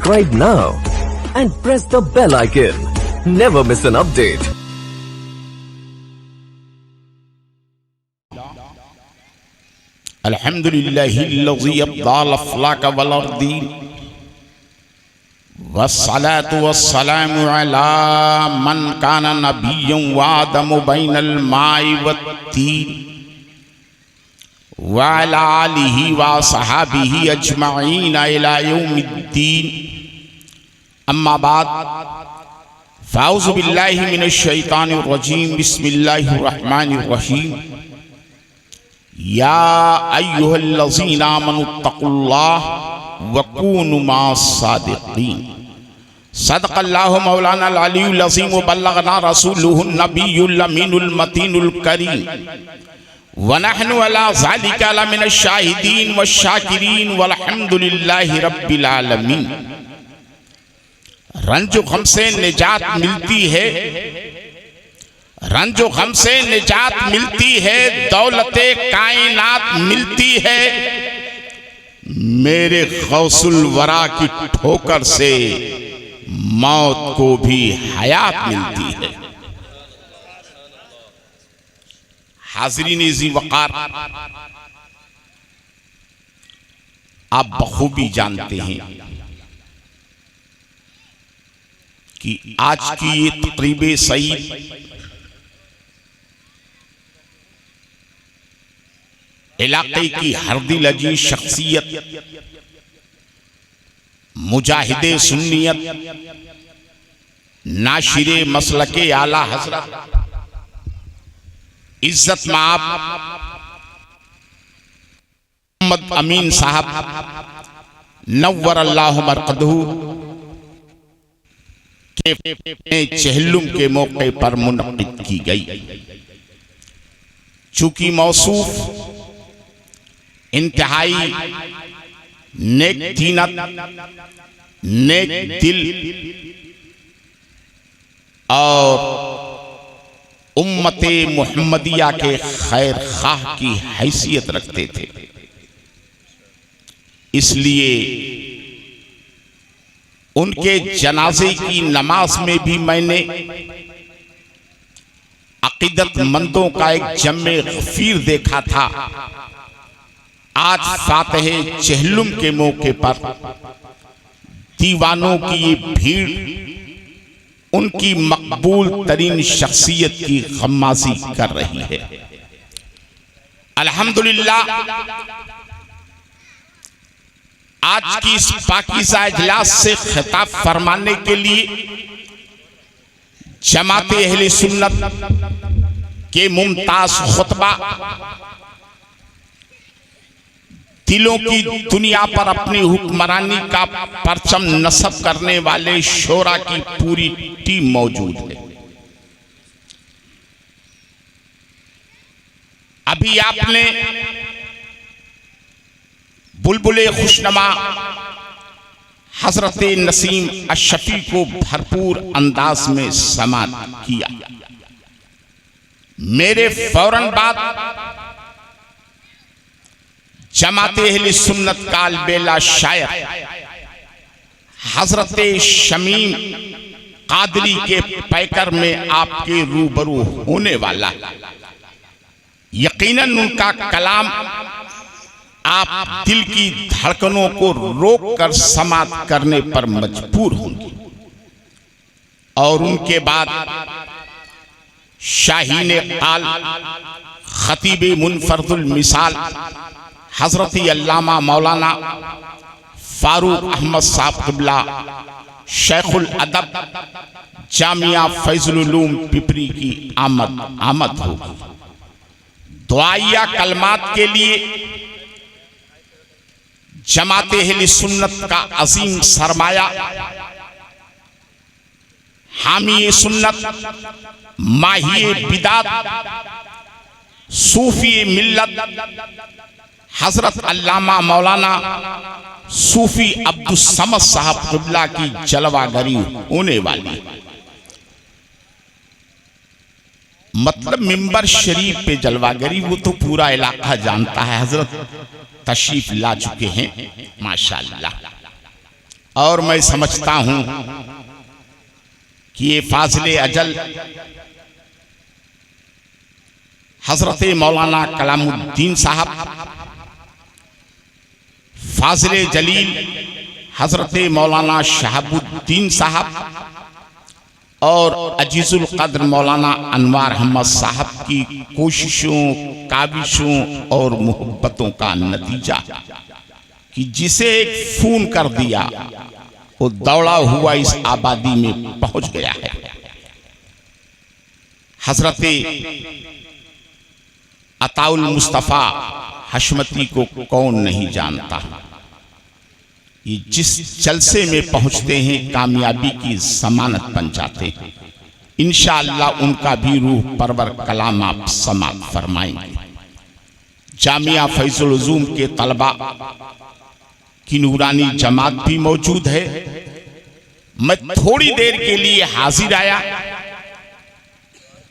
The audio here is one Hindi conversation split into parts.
subscribe now and press the bell icon. Never miss an update. अल्हम्दुलिल्लाहिल्लज़ी Abdal अफ़लाक वल अर्दी वस्सलातु वस्सलामु अला मन काना नबिय्यन व आदमु बैनल माइ वत्तीन व अला आलिहि व सहाबिहि अजमईन इला यौमिद्दीन। अम्मा बाद फ़ाऊज़ु बिल्लाहि मिनश शैतानिर रजीम। बिस्मिल्लाहिर रहमानिर रहीम। या अय्युहल्लज़ीना आमनुत्तक़ुल्लाह वकूनु मास्सादिक़ीन। सदक़ल्लाहु मौलानाल अलियुल अज़ीम व बल्लगना रसूलुहुन नबियुल अमीनुल मतीनुल करीम व नहनु अला ज़ालिका लमिनश शाहिदीन व शाकिरीन वल्हम्दुलिल्लाहि रब्बिल आलमीन। रंजो गम से निजात मिलती है, रंजो गम से निजात मिलती है, दौलते कायनात मिलती है, मेरे गौसुल वरा की ठोकर से मौत को भी हयात मिलती है। हाज़रीन इज़्ज़ी वक़ार, आप बखूबी जानते हैं कि आज की ये तक़रीबे सईद इलाके की हरदिल अजीज शख्सियत, मुजाहिदे सुन्नियत, नाशिरे मसलके आला हजरत इज्जत माब मोहम्मद अमीन साहब नव्वर अल्लाहु मरक़दहू के चहलुम के मौके पर मुनक़िद की गई। चूंकि मौसूफ इंतहाई नेक दीनत, नेक दिल और उम्मते मुहम्मदिया के खैर खाह की हैसियत रखते थे, इसलिए उनके जनाजे की नमाज में भी मैंने अकीदतमंदों का एक जम्मे गफीर देखा था। आज फातहे चहलुम के मौके पर दीवानों की ये भीड़ उनकी मकबूल तरीन शख्सियत की गम्माज़ी कर रही है। अल्हम्दुलिल्लाह, आज की इस पाकीज़ा इजलास से खिताब फरमाने के लिए जमाते अहले सुन्नत के मुमताज खुतबा, दिलों की दुनिया पर अपनी हुक्मरानी का परचम नस्ब करने वाले शोरा की पूरी टीम मौजूद है। अभी आपने बुलबुले खुशनमा हजरत नसीम अशफी को भरपूर अंदाज में समात किया। मेरे फौरन बाद जमाते अहले सुन्नत का अलबेला शायर हजरत शमीम कादरी के पैकर में आपके रूबरू होने वाला। यकीनन उनका कलाम आप दिल की धड़कनों को रोक कर समात करने पर मजबूर होंगे। और उनके बाद शाहीन काल, खतीब मुनफरदुल मिसाल हजरत अल्लामा मौलाना फारूक अहमद साहब क़िबला शेखुल अदब जामिया फैज़ुल उलूम पिपरी की आमद होगी। दुआया कलमात के लिए जमाते अहले सुन्नत का अजीम सरमाया, हामी सुन्नत, माहिए बिदात, सूफी मिल्लत हजरत अल्लामा मौलाना सूफी अब्दुस समद साहब क़िबला की जलवागरी होने वाली। मतलब मिंबर शरीफ पे जलवागरी वो तो पूरा इलाका जानता है। हजरत तशरीफ ला चुके हैं माशाअल्लाह। और मैं समझता हूं कि ये फाजिले अजल हजरत मौलाना कलामुद्दीन साहब, फाजिले जलील हजरत मौलाना शहाबुद्दीन साहब और अजीजुल कद्र मौलाना अनवार अहमद साहब की कोशिशों, काविशों और मोहब्बतों का नतीजा कि जिसे एक फोन कर दिया वो दौड़ा हुआ इस आबादी में पहुंच गया है। हजरत अताउल मुस्तफा हशमती को कौन नहीं जानता। ये जिस जलसे में पहुंचते हैं कामयाबी की जमानत बन जाते हैं। इंशाअल्लाह उनका भी रूह परवर कलाम आप समात फरमाएंगे। जामिया फैजुल उलूम के तलबा की नूरानी जमात भी मौजूद है। मैं थोड़ी देर के लिए हाजिर आया।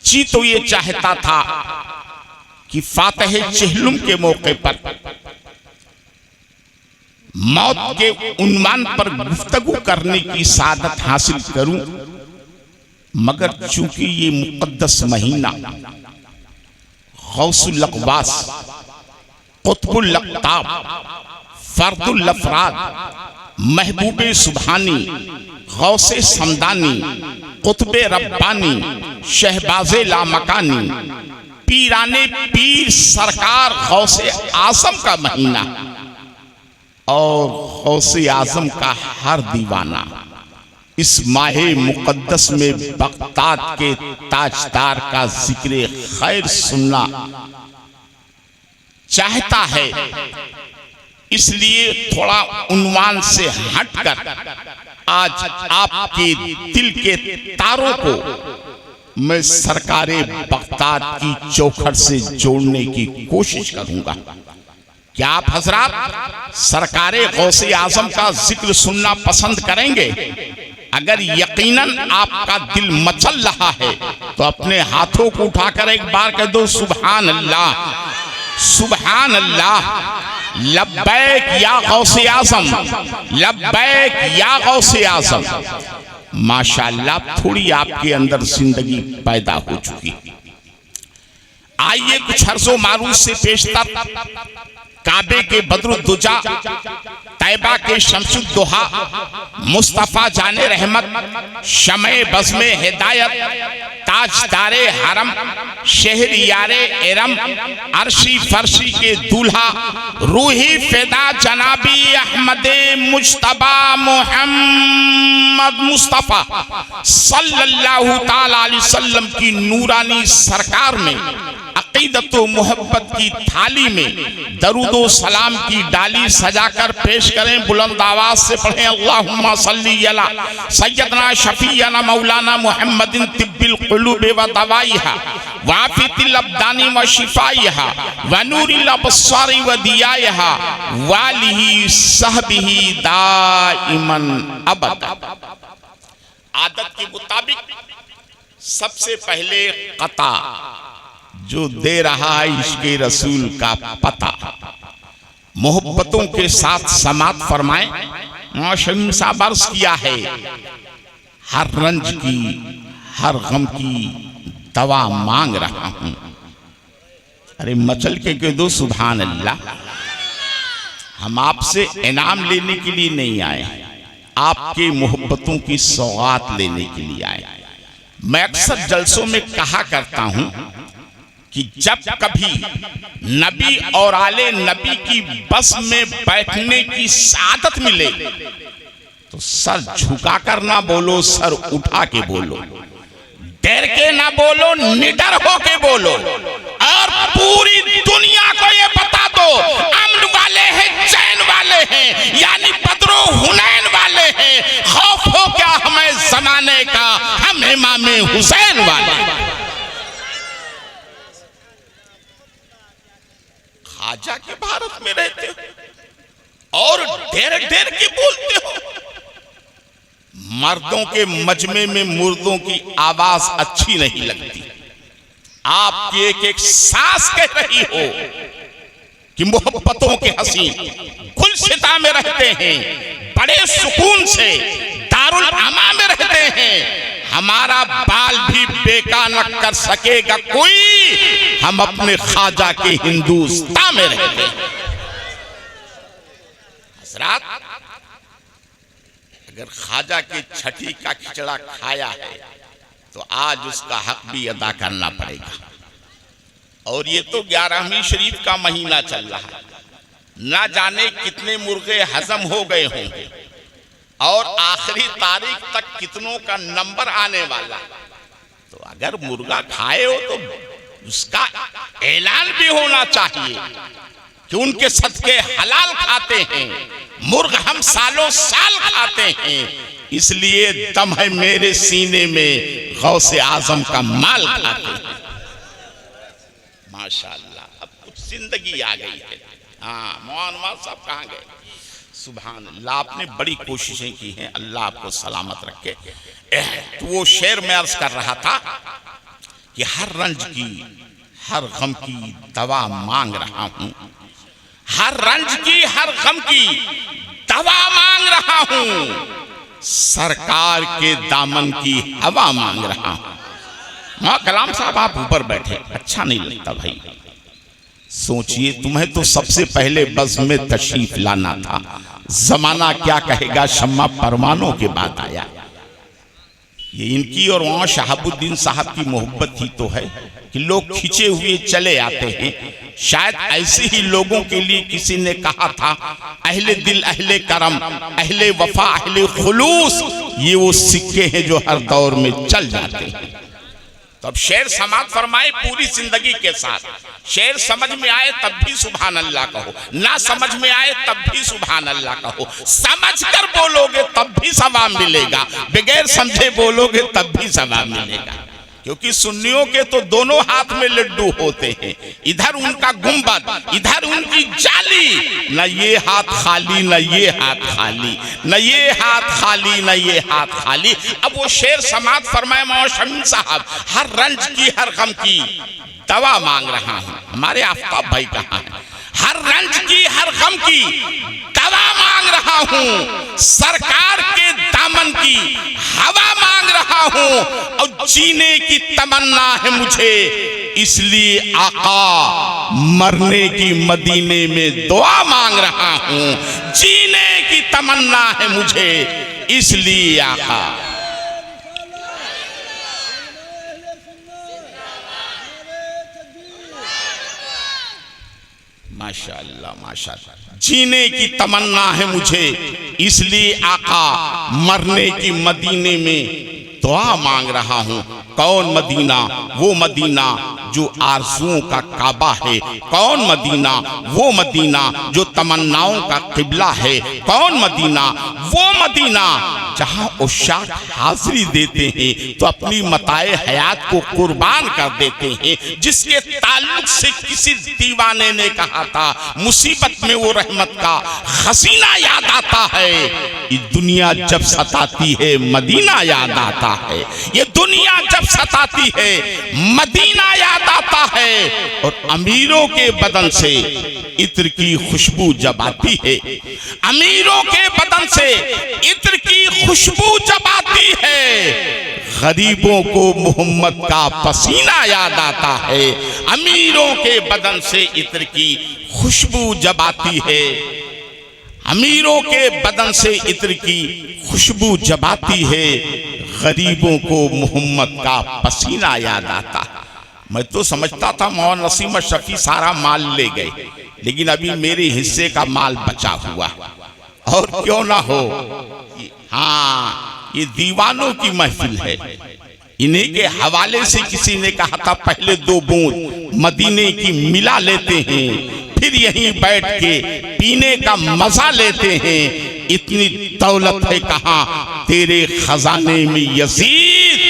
जी तो ये चाहता था कि फातह चहलुम के मौके पर मौत के उन्वान पर गुफ्तगू करने की सादत हासिल करूं, मगर चूंकि ये मुकद्दस महीना गौसुल अक़वास, क़ुत्बुल अक़ताब, फर्दुल अफ़राद, महबूबे सुबहानी, गौसे समदानी, क़ुत्बे रब्बानी, शहबाज़े लामकानी, पीराने पीर सरकार गौसे आज़म का महीना और गौसे आज़म का हर दीवाना इस माहे मुक़द्दस में बगदाद के ताजदार का जिक्र खैर सुनना चाहता है। इसलिए थोड़ा उन्वान से हटकर आज आपके दिल के तारों को मैं सरकारे बगदाद की चौखट से जोड़ने की कोशिश करूंगा। क्या आप हजरात सरकारे गौसे आजम का जिक्र सुनना पसंद करेंगे? अगर यकीनन आपका दिल मचल रहा है तो अपने हाथों को उठाकर एक बार कह दो सुभान अल्लाह, सुभान अल्लाह, लब्बैक या गौसे आजम, लब्बैक या गौसे आजम। माशाअल्लाह थोड़ी आपके अंदर जिंदगी पैदा हो चुकी। आइए कुछ हर्जो मारूफ से पेशतर काबे के बदरुद्दुजा, तैबा के शमसुद्दुहा, मुस्तफ़ा जाने रहमत, शमे बज़्मे हिदायत, ताजदारे हरम, शहरियारे इरम, अर्शी फर्शी के दूल्हा, रूही फिदा जनाबी अहमदे मुज्तबा मोहम्मद मुस्तफ़ा सल्लल्लाहु ताला अलैहि वसल्लम की नूरानी सरकार में अक़ीदत व मोहब्बत की थाली में दरूदो सलाम की डाली सजाकर पेश करें। बुलंद आवाज से पढ़ें अल्लाहुम्मा सल्ली अला सय्यदना शफीयना मौलाना मुहम्मदिन तिब्बिल क़ुलूब व दवाइहा वाफ़ितिल अब्दानी व शिफ़ाइहा व नूरिल अबसारी व दियाइहा वालिही सहबिही दाइमन अबद। आदत के मुताबिक सबसे पहले कता जो दे रहा है इश्क़े रसूल का पता, मोहब्बतों के साथ समात फरमाए। मौसम सा बरस किया है, हर रंज की हर गम की दवा मांग रहा हूं। अरे मचल के कह दो सुभान अल्लाह। हम आपसे इनाम लेने के लिए नहीं आए, आपके मोहब्बतों की सौगात लेने के लिए आए। मैं अक्सर जलसों में कहा करता हूं कि जब कभी नबी और आले नबी की बस में बैठने की सादत मिले तो सर झुकाकर ना बोलो, सर उठा के बोलो, डर के ना बोलो, निडर हो के बोलो और पूरी दुनिया को ये बता दो अमन वाले हैं, चैन वाले हैं, यानी बदरो हुनैन वाले हैं। खौफ हो क्या हमें जमाने का, हम इमाम हुसैन वाले। खाजा के भारत में रहते हो और डेर डेर के बोलते हो। मर्दों के मजमे में मुर्दों की आवाज अच्छी नहीं लगती। आपकी एक एक सांस कह रही हो कि मोहब्बतों के हसीन गुलसिता में रहते हैं, बड़े सुकून से दारुल अमा में रहते हैं। हमारा बाल भी बेका न कर सकेगा कोई, हम अपने ख्वाजा के हिंदुस्तान में रहते हैं। हजरात, अगर ख्वाजा के छठी का खिचड़ा खाया है तो आज उसका हक भी अदा करना पड़ेगा। और ये तो 11वीं शरीफ का महीना चल रहा है, ना जाने कितने मुर्गे हजम हो गए होंगे और आखिरी तारीख तक कितनों का नंबर आने वाला। तो अगर मुर्गा खाए हो तो उसका ऐलान भी होना चाहिए कि उनके सदके हलाल खाते हैं, मुर्ग हम सालों साल खाते हैं, इसलिए दम है मेरे सीने में, गौसे आजम का माल खाते हैं। माशाअल्लाह, अब कुछ जिंदगी आ गई है। हाँ, मोहन साहब कहाँ गए? सुभान अल्लाह, आपने बड़ी कोशिशें की हैं, अल्लाह आपको सलामत रखे। तो वो शेर में अर्ज कर रहा था कि हर रंज की हर गम की दवा मांग रहा हूं, हर रंज की हर गम की दवा मांग रहा हूं, सरकार के दामन की हवा मांग रहा हूं। हाँ कलाम साहब, आप ऊपर बैठे, अच्छा नहीं लगता भाई। सोचिए, तुम्हें तो सबसे पहले बस में तशरीफ लाना था, जमाना क्या कहेगा शम्मा परवानों के बाद आया। ये इनकी और वहां शहाबुद्दीन साहब की मोहब्बत ही तो है कि लोग खींचे हुए चले आते हैं। शायद ऐसे ही लोगों के लिए किसी ने कहा था, अहले दिल अहले करम अहले वफा अहले खुलूस, ये वो सिक्के हैं जो हर दौर में चल जाते हैं। तो अब शेर समाप्त फरमाए पूरी जिंदगी के साथ। शेर समझ में आए तब भी सुभान अल्लाह कहो, ना समझ में आए तब भी सुभान अल्लाह कहो, समझ कर बोलोगे तब भी सवाब मिलेगा, बगैर समझे बोलोगे तब भी सवाब मिलेगा। क्योंकि सुन्नियों के तो दोनों हाथ में लड्डू होते हैं, इधर उनका गुंबद इधर उनकी जाली, न ये हाथ खाली न ये हाथ खाली, न ये हाथ खाली न ये हाथ खाली। अब वो शेर समाप्त फरमाए मौशमी साहब, हर रंज की हर गम की दवा मांग रहा हूं। हमारे आफ्ताब भाई कहाँ हैं? हर रंज की हर गम की दवा मांग रहा हूं, सरकार के दामन की हवा मांग रहा हूं, और जीने की तमन्ना है मुझे, इसलिए आका मरने की मदीने में दुआ मांग रहा हूं। जीने की तमन्ना है मुझे, इसलिए आका। माशाअल्लाह माशाअल्लाह, जीने की तमन्ना है मुझे, इसलिए आका मरने की मदीने में दुआ मांग रहा हूं। कौन मदीना? वो मदीना जो आरज़ुओं का काबा है। कौन मदीना? वो मदीना जो तमन्नाओं का किबला है। कौन मदीना? वो मदीना जहां उशाक हाजिरी देते हैं तो अपनी मताए हयात को कुर्बान कर देते हैं। जिसके ताल्लुक से किसी दीवाने ने कहा था, मुसीबत में वो रहमत का खसीना याद आता है। ये दुनिया जब सताती है मदीना याद आता है, ये दुनिया जब सताती है मदीना याद आता है। और अमीरों के बदन से इत्र की खुशबू जब आती है, अमीरों के बदन से इत्र की खुशबू जब आती है, गरीबों को मोहम्मद का पसीना याद आता है। अमीरों के बदन से इत्र की खुशबू जब आती है, अमीरों के बदन से इत्र की खुशबू जब आती है, गरीबों को मोहम्मद का पसीना याद आता। मैं तो समझता था मौलाना नसीम शफी सारा माल ले गए, लेकिन अभी मेरे हिस्से का माल बचा हुआ। और क्यों ना हो, हाँ ये दीवानों की महफिल है। इन्हीं के हवाले से किसी ने कहा था, पहले 2 बूंद मदीने की मिला लेते हैं, फिर यहीं बैठ के पीने का मजा लेते हैं। इतनी दौलत है कहाँ तेरे खजाने में यजीद,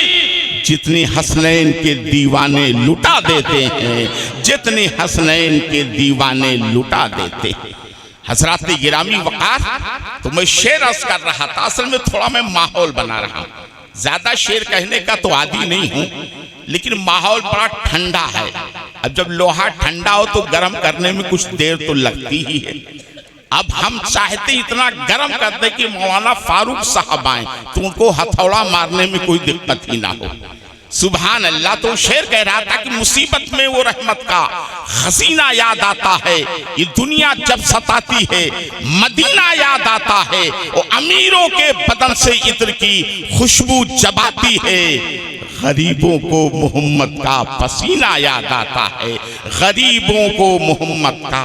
जितनी हसनैन के दीवाने लुटा देते हैं, जितने हसनैन के दीवाने लुटा देते हैं। हजरात गिरामी वकार, तो मैं शेर अर्ज कर रहा था, असल में थोड़ा मैं माहौल बना रहा हूँ। ज्यादा शेर कहने का तो आदी नहीं हूँ, लेकिन माहौल बड़ा ठंडा है। अब जब लोहा ठंडा हो तो गर्म करने में कुछ देर तो लगती ही है। अब हम चाहते इतना गर्म कर दे कि मौलाना फारूक साहब आए तो उनको हथौड़ा मारने में कोई दिक्कत ही ना हो। सुभान अल्लाह। तो शेर कह रहा था कि मुसीबत में वो रहमत का खजीना याद आता है, ये दुनिया जब सताती है मदीना याद आता है, वो अमीरों के बदन से इत्र की खुशबू जबाती है, गरीबों को मोहम्मद का पसीना याद आता है, गरीबों को मोहम्मद का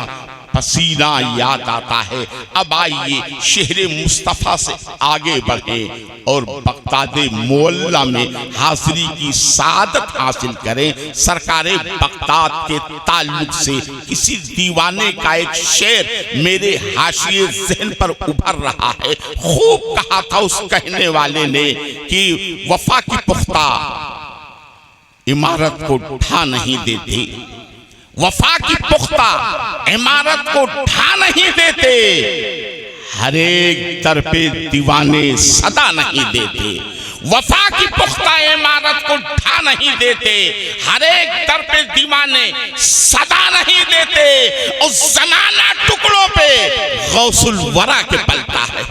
पसीना याद आता है। अब आइए शहर मुस्तफ़ा से आगे बढ़े और बगदाद मोहल्ला में हाजिरी की सादत हासिल करें। सरकारे बगदाद के ताल्लुक से किसी दीवाने का एक शेर मेरे हाशिए ज़हन पर उभर रहा है। खूब कहा था उस कहने वाले ने कि वफा की पुख्ता इमारत को ढा नहीं देती, वफा की पुख्ता इमारत को ढा नहीं देते, हर एक दर पे दीवाने सदा नहीं देते। वफा की पुख्ता इमारत को ढा नहीं देते, हर एक दर पे दीवाने सदा नहीं देते, और जमाना टुकड़ों पे गौसुल वरा के पलता है।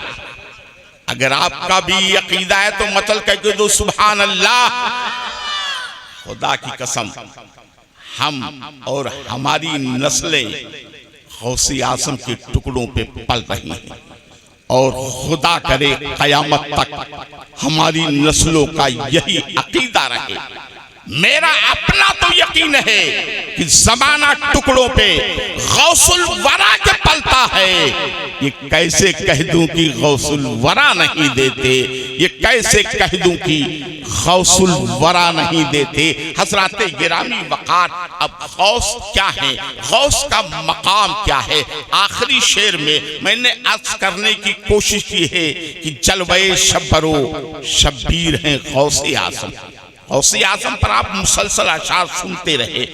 अगर आपका भी अकीदा है तो मतलब कह के दो सुभान अल्लाह। खुदा की कसम हम और हमारी नस्लें गौसे आज़म के टुकड़ों पे पल रही हैं, और खुदा करे कयामत तक हमारी नस्लों का यही अकीदा रहे। मेरा अपना तो यकीन है कि जमाना टुकड़ों पे गौसुल वरा के पलता है। ये कैसे कह दूं कि गौसुल वरा नहीं देते, ये कैसे कह दूं कि गौसुल वरा नहीं देते। हजरात गिरामी वक़ार, अब गौस क्या है, गौस का मकाम क्या है। आखिरी शेर में मैंने अर्ज करने की कोशिश की है कि जलवे शब्बरो शब्बीर हैं गौसे आज़म। गौसे आज़म पर आप मुसलसल अशार सुनते रहे।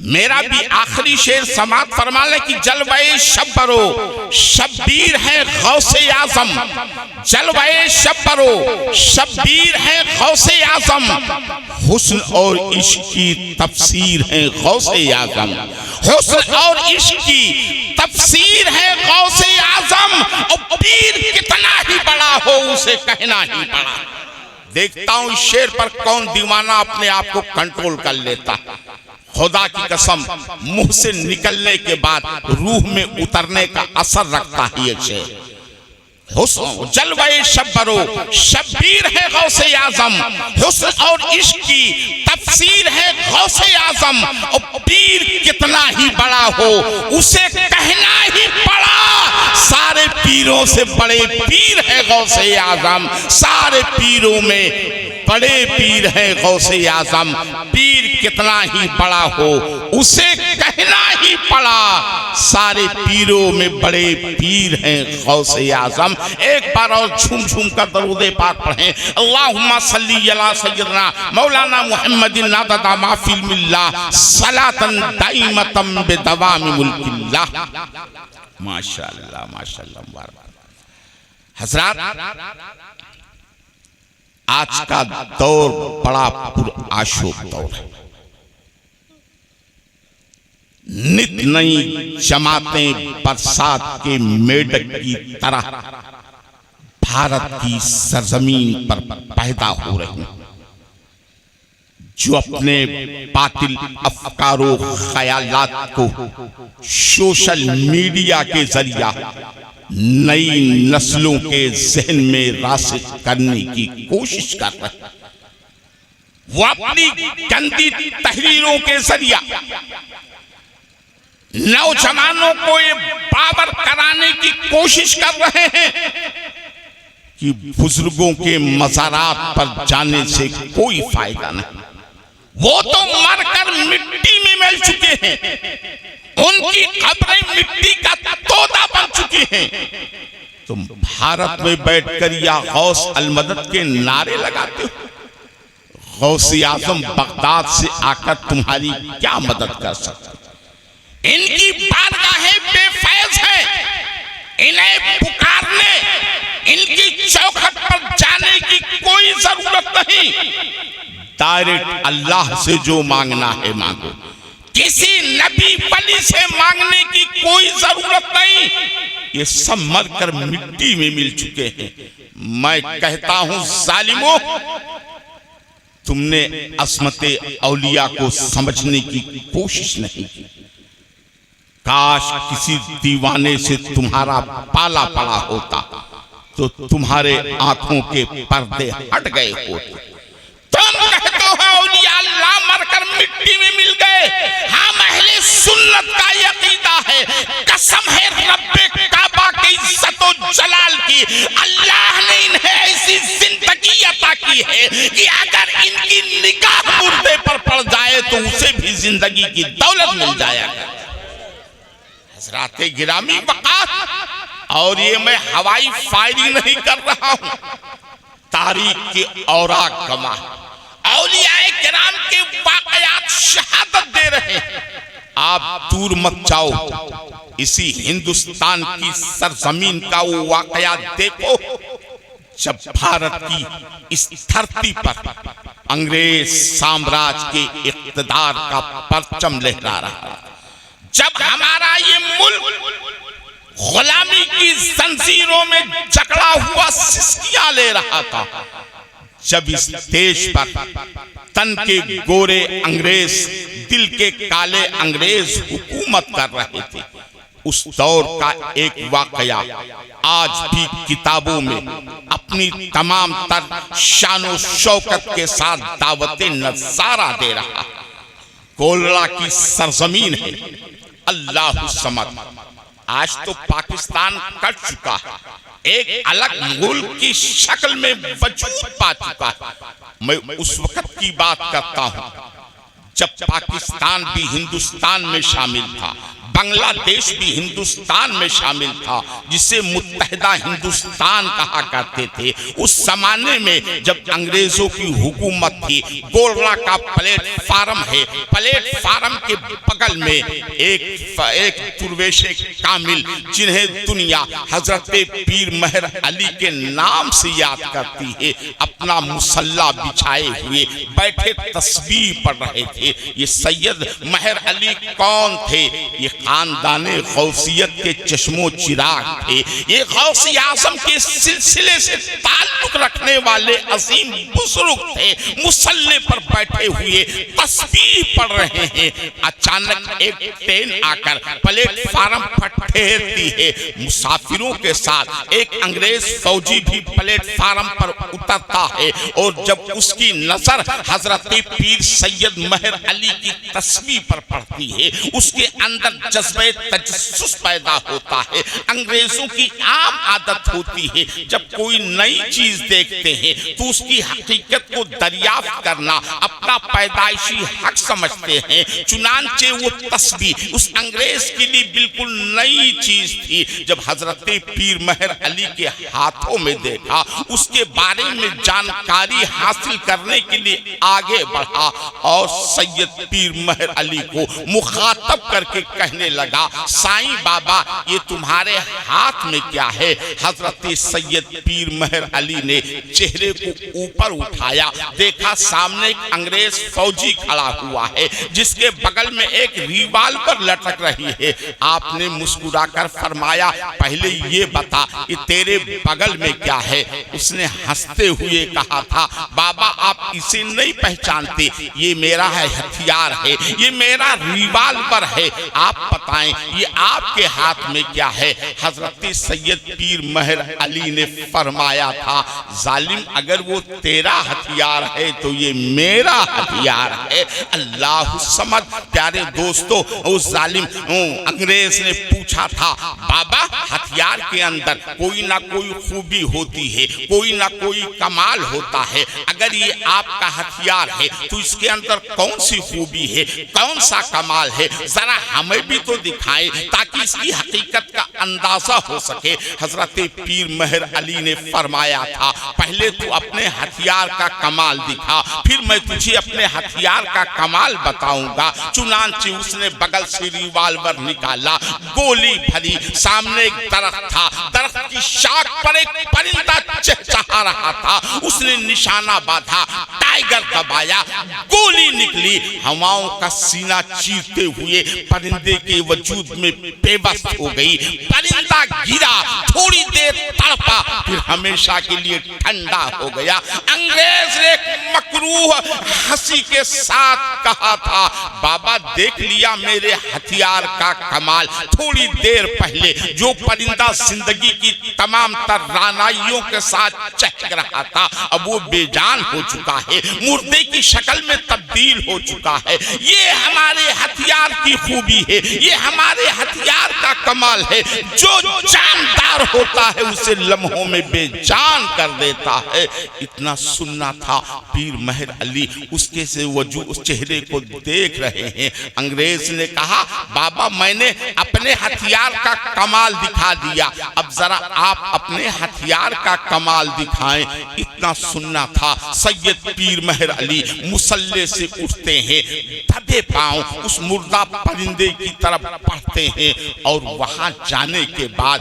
मेरा भी आखिरी शेर समात फरमा ले कि जलवे शब्बरो शब्बीर है गौसे आज़म, जलवे शब्बरो शब्बीर है गौसे आज़म, हुस्न और इश्क की तफसीर है गौसे आज़म, हुस्न और इश्क की तफसीर है गौसे आज़म, और पीर कितना ही बड़ा हो उसे कहना ही पड़ा। देखता हूं इस शेर पर कौन दीवाना अपने आप को कंट्रोल कर लेता। खुदा की कसम, मुंह से निकलने के बाद रूह में उतरने का असर रखता है ये शेर। हुस्न जलवे शब्बरो शब्बीर है गौसे आज़म, हुस्न और इश्क की तफसीर है गौसे आज़म, और पीर कितना ही बड़ा हो उसे कहना ही पड़ा। सारे पीरों से बड़े पीर है गौसे आज़म, सारे पीरों में बड़े पीर है गौसे आज़म, पीर कितना ही बड़ा हो उसे कहना ही पड़ा। सारे पीरों में बड़े पीर हैं गौसे आज़म। एक बार और झूम झूम कर दरूदे पाक पढ़ें। अल्लाहुम्मा सल्ली अला सय्यदना मौलाना मुहम्मदिन नाददा माफिल मिल्लाह सलातन दाइमतम बिदवामी मुल्किल्लाह। माशाअल्लाह माशाअल्लाह मुबारक। हज़रात, आज का दौर बड़ा पुरआशोक दौर है। नित नई जमातें बरसात के मेढक की तरह भारत की सरजमीन पर पैदा हो रही हैं, जो अपने बातिल अफकारों ख्यालात को सोशल मीडिया के जरिया नई नस्लों के जहन में रासिख करने की कोशिश कर रहे हैं। वो अपनी गंदी तहरीरों के जरिया नौजवानों को ये बावर कराने की कोशिश कर रहे हैं कि बुजुर्गों के मज़ारात पर जाने से कोई फायदा नहीं। वो तो मरकर मिट्टी में मिल चुके हैं, उनकी कब्रें मिट्टी का तोता बन चुकी हैं। तुम भारत में बैठकर या गौस अलमदद के नारे लगाते हो। गौसे आज़म बगदाद से आकर तुम्हारी क्या मदद कर सकते? इनकी बारगाहें बेफैज हैं, इन्हें पुकारने, इनकी चौखट पर जाने की कोई जरूरत नहीं। डायरेक्ट अल्लाह से जो मांगना है मांगो, किसी नबी वली से मांगने की कोई जरूरत नहीं। ये सब मरकर मिट्टी में मिल चुके हैं। मैं कहता हूं जालिमों, तुमने अस्मते औलिया को समझने की कोशिश नहीं की। काश किसी दीवाने से तुम्हारा पाला पड़ा होता तो तुम्हारे आंखों के पर्दे हट गए होते। तुम कहते हो औलिया अल्लाह मरकर मिट्टी में मिल गए। हाँ, अहले सुन्नत का ये अकीदा है। कसम है रब्बे काबा की इज्जत और जलाल की, अल्लाह ने इन्हें ऐसी जिंदगी अता की है कि अगर इनकी निगाह मुर्दे पर पड़ जाए तो उसे भी जिंदगी की दौलत मिल जाएगा। हज़रात गिरामी वक़ात, और ये मैं हवाई फायरिंग नहीं कर रहा हूं, तारीख के औराक कमा औलियाए किराम के वाक़यात शहादत दे रहे हैं। आप दूर मत जाओ, इसी हिंदुस्तान की सरजमीन का वो वाक़यात देखो जब भारत की इस धरती पर अंग्रेज साम्राज्य के इक़्तिदार का परचम लहरा रहा, जब हमारा ये मुल्क गुलामी की जंजीरों में जकड़ा हुआ सिसकियां ले रहा था, जब इस देश पर तन के गोरे अंग्रेज, दिल के काले अंग्रेज हुकूमत कर रहे थे, उस दौर का एक वाकया आज भी किताबों में अपनी तमाम तर शानो शौकत के साथ दावते नजारा दे रहा। कोलरा की सरजमीन है, अल्लाहु समद। आज तो पाकिस्तान कट चुका है, एक अलग मुल्क की शक्ल में वजूद पा चुका है। मैं उस वक्त की बात करता हूं जब पाकिस्तान भी हिंदुस्तान में शामिल था, बांग्लादेश भी हिंदुस्तान में शामिल था, जिसे मुत्तहिदा हिंदुस्तान कहा करते थे। उस जमाने में जब अंग्रेजों की हुकूमत थी, गोलरा का प्लेटफार्म है, प्लेटफार्म के बगल में एक दुर्वेशे कामिल, जिन्हें दुनिया हजरत पीर महर अली के नाम से याद करती है, अपना मुसल्ला बिछाए हुए बैठे तस्बीह पढ़ रहे थे। ये सैयद महर अली कौन थे? ये खानदाने गौसियत के चश्मो चिराग थे। ये गौसी आज़म के सिलसिले से ताल्लुक रखने वाले अजीम बुजुर्ग थे। मुसल्ले पर बैठे हुए तस्बीह पढ़ रहे हैं। अचानक एक ट्रेन आकर प्लेटफार्म पर ठहरती है। मुसाफिरों के साथ एक अंग्रेज फौजी भी प्लेटफार्म पर उतरता है और जब उसकी नजर हजरत पीर सैयद महर अली की तस्बीह पर पड़ती है, उसके अंदर जज्बे तजस्सुस पैदा होता है। अंग्रेजों की आम आदत होती है, जब कोई नई चीज देखते हैं तो उसकी हकीकत को दरियाफ्त करना अपना पैदाइशी हक समझते हैं। चुनांचे वो तस्बीह उस अंग्रेज के लिए बिल्कुल नई चीज थी। जब हजरत पीर महर अली के हाथों में देखा, उसके बारे में जानकारी हासिल करने के लिए आगे बढ़ा और सैयद पीर महर अली को मुखातब करके कहने लगा, साईं बाबा ये तुम्हारे हाथ में क्या है? हजरत सैयद पीर महर अली ने चेहरे को ऊपर उठाया, देखा सामने एक अंग्रेज फौजी खड़ा हुआ है जिसके बगल में एक रिवाल्वर लटक रही है। आपने मुस्कुराकर फरमाया, पहले ये बता कि तेरे बगल में क्या है? उसने हंसते हुए कहा था, बाबा आप इसे नहीं पहचानते, ये मेरा है हथियार है, ये मेरा रिवाल्वर है, आप बताएं ये आपके हाथ में क्या है? हजरत सैयद पीर महर अली ने फरमाया था, जालिम अगर वो तेरा हथियार है तो ये मेरा हथियार है। अल्लाह समझ। प्यारे दोस्तों, उस जालिम अंग्रेज ने पूछा था, बाबा हथियार के अंदर कोई ना कोई खूबी होती है, कोई ना कोई कमाल होता है, अगर ये आपका हथियार है तो इसके अंदर कौन सी खूबी है, कौन सा कमाल है, जरा हमें भी तो दिखाएं ताकि इसकी हकीकत का अंदाजा हो सके। हजरत पीर महर अली ने फरमाया था, पहले तू अपने हथियार का कमाल दिखा, फिर मैं तुझे अपने हथियार का कमाल बताऊंगा। चुनांचे उसने बगल से रिवाल्वर निकाला, गोली भरी, सामने एक दरख्त था, दरख्त की शाख पर एक परिंदा चहचहा रहा था, उसने निशाना बांधा, टाइगर दबाया, गोली निकली, हवाओं का सीना चीरते हुए परिंदे के वजूद में बेबस हो गई। परिंदा गिरा, थोड़ी देर तड़पा, फिर हमेशा के लिए ठंडा हो गया। अंग्रेज ने मकरूह हंसी के साथ कहा था, बाबा देख लिया मेरे हथियार का कमाल। थोड़ी देर पहले जो परिंदा जिंदगी की तमाम तर रानाइयों के साथ चहक रहा था, अब वो बेजान हो चुका है, मुर्दे की शक्ल में तब्दील हो चुका है। ये हमारे हथियार की खूबी है, ये हमारे हथियार का कमाल है। जो जानदार होता है उसे लम्हों में बेजान कर देता है। इतना सुनना था, पीर मेहर अली उसके से वजूद उस चेहरे को देख रहे हैं। अंग्रेज ने कहा, बाबा मैंने अपने हथियार का कमाल दिखा दिया, अब जरा आप अपने हथियार का कमाल दिखाएं। इतना सुनना था। सैयद पीर मेहर अली मुसल्ले से उठते हैं, दबे पांव उस मुर्दा परिंदे की तरफ बढ़ते हैं और वहां जाने के बाद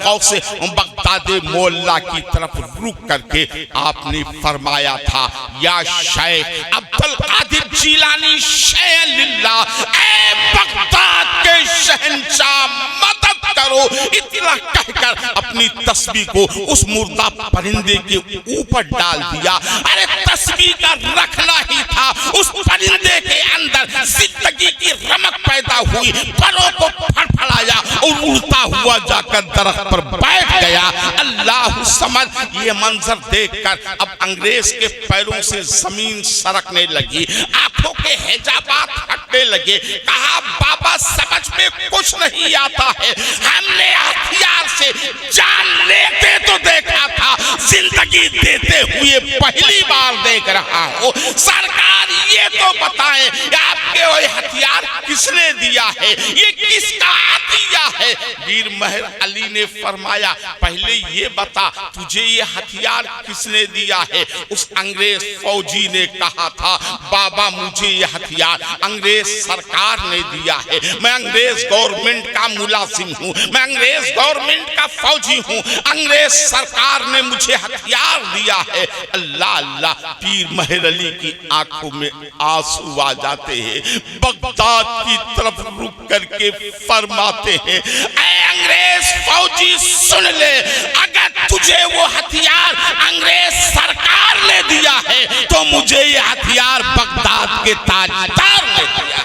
गौसे बगदादे मोहल्ला की तरफ रुक करके आपने फरमाया था, या शेख अब्दुल कादिर जिलानी शैलिल्लाह, ऐ बगदाद के शहंशाह मदद करो। इतना कहकर अपनी तस्बीह को उस मुर्दा परिंदे के ऊपर डाल दिया। अरे तस्बीह का रखना ही था। उस परिंदे के अंदर जिंदगी की रमक पैदा हुई, परों को फड़फड़ाया और उड़ता हुआ जाकर दरख्त पर बैठ गया। अल्लाह समझ, ये मंजर देखकर अब अंग्रेज के पैरों से जमीन सरकने लगी, आंखों के हिजाबात हटने लगे। कहा, बाबा समझ में कुछ नहीं आता है, हमने हथियार से जान लेते तो देखा था, जिंदगी देते हुए पहली बार देख रहा हूं। सरकार ये तो बताएं, आपके वो हथियार किसने दिया है, ये किसका अतिया है? पीर मेहर अली ने फरमाया, पहले ये बता तुझे ये हथियार किसने दिया है? उस अंग्रेज फौजी ने कहा था, बाबा मुझे ये हथियार अंग्रेज सरकार ने दिया है, मैं अंग्रेज गवर्नमेंट का मुलाजिम हूँ, मैं अंग्रेज गवर्नमेंट का फौजी हूँ, अंग्रेज सरकार ने मुझे हथियार दिया है। अल्लाह अल्लाह, पीर मेहर अली की आंखों में आंसू आ जाते हैं, बगदाद की तरफ रुक करके फरमाते हैं, ऐ अंग्रेज फौजी सुन ले, अगर तुझे वो हथियार अंग्रेज सरकार ने दिया है तो मुझे ये हथियार बगदाद के ताजदार ने दिया।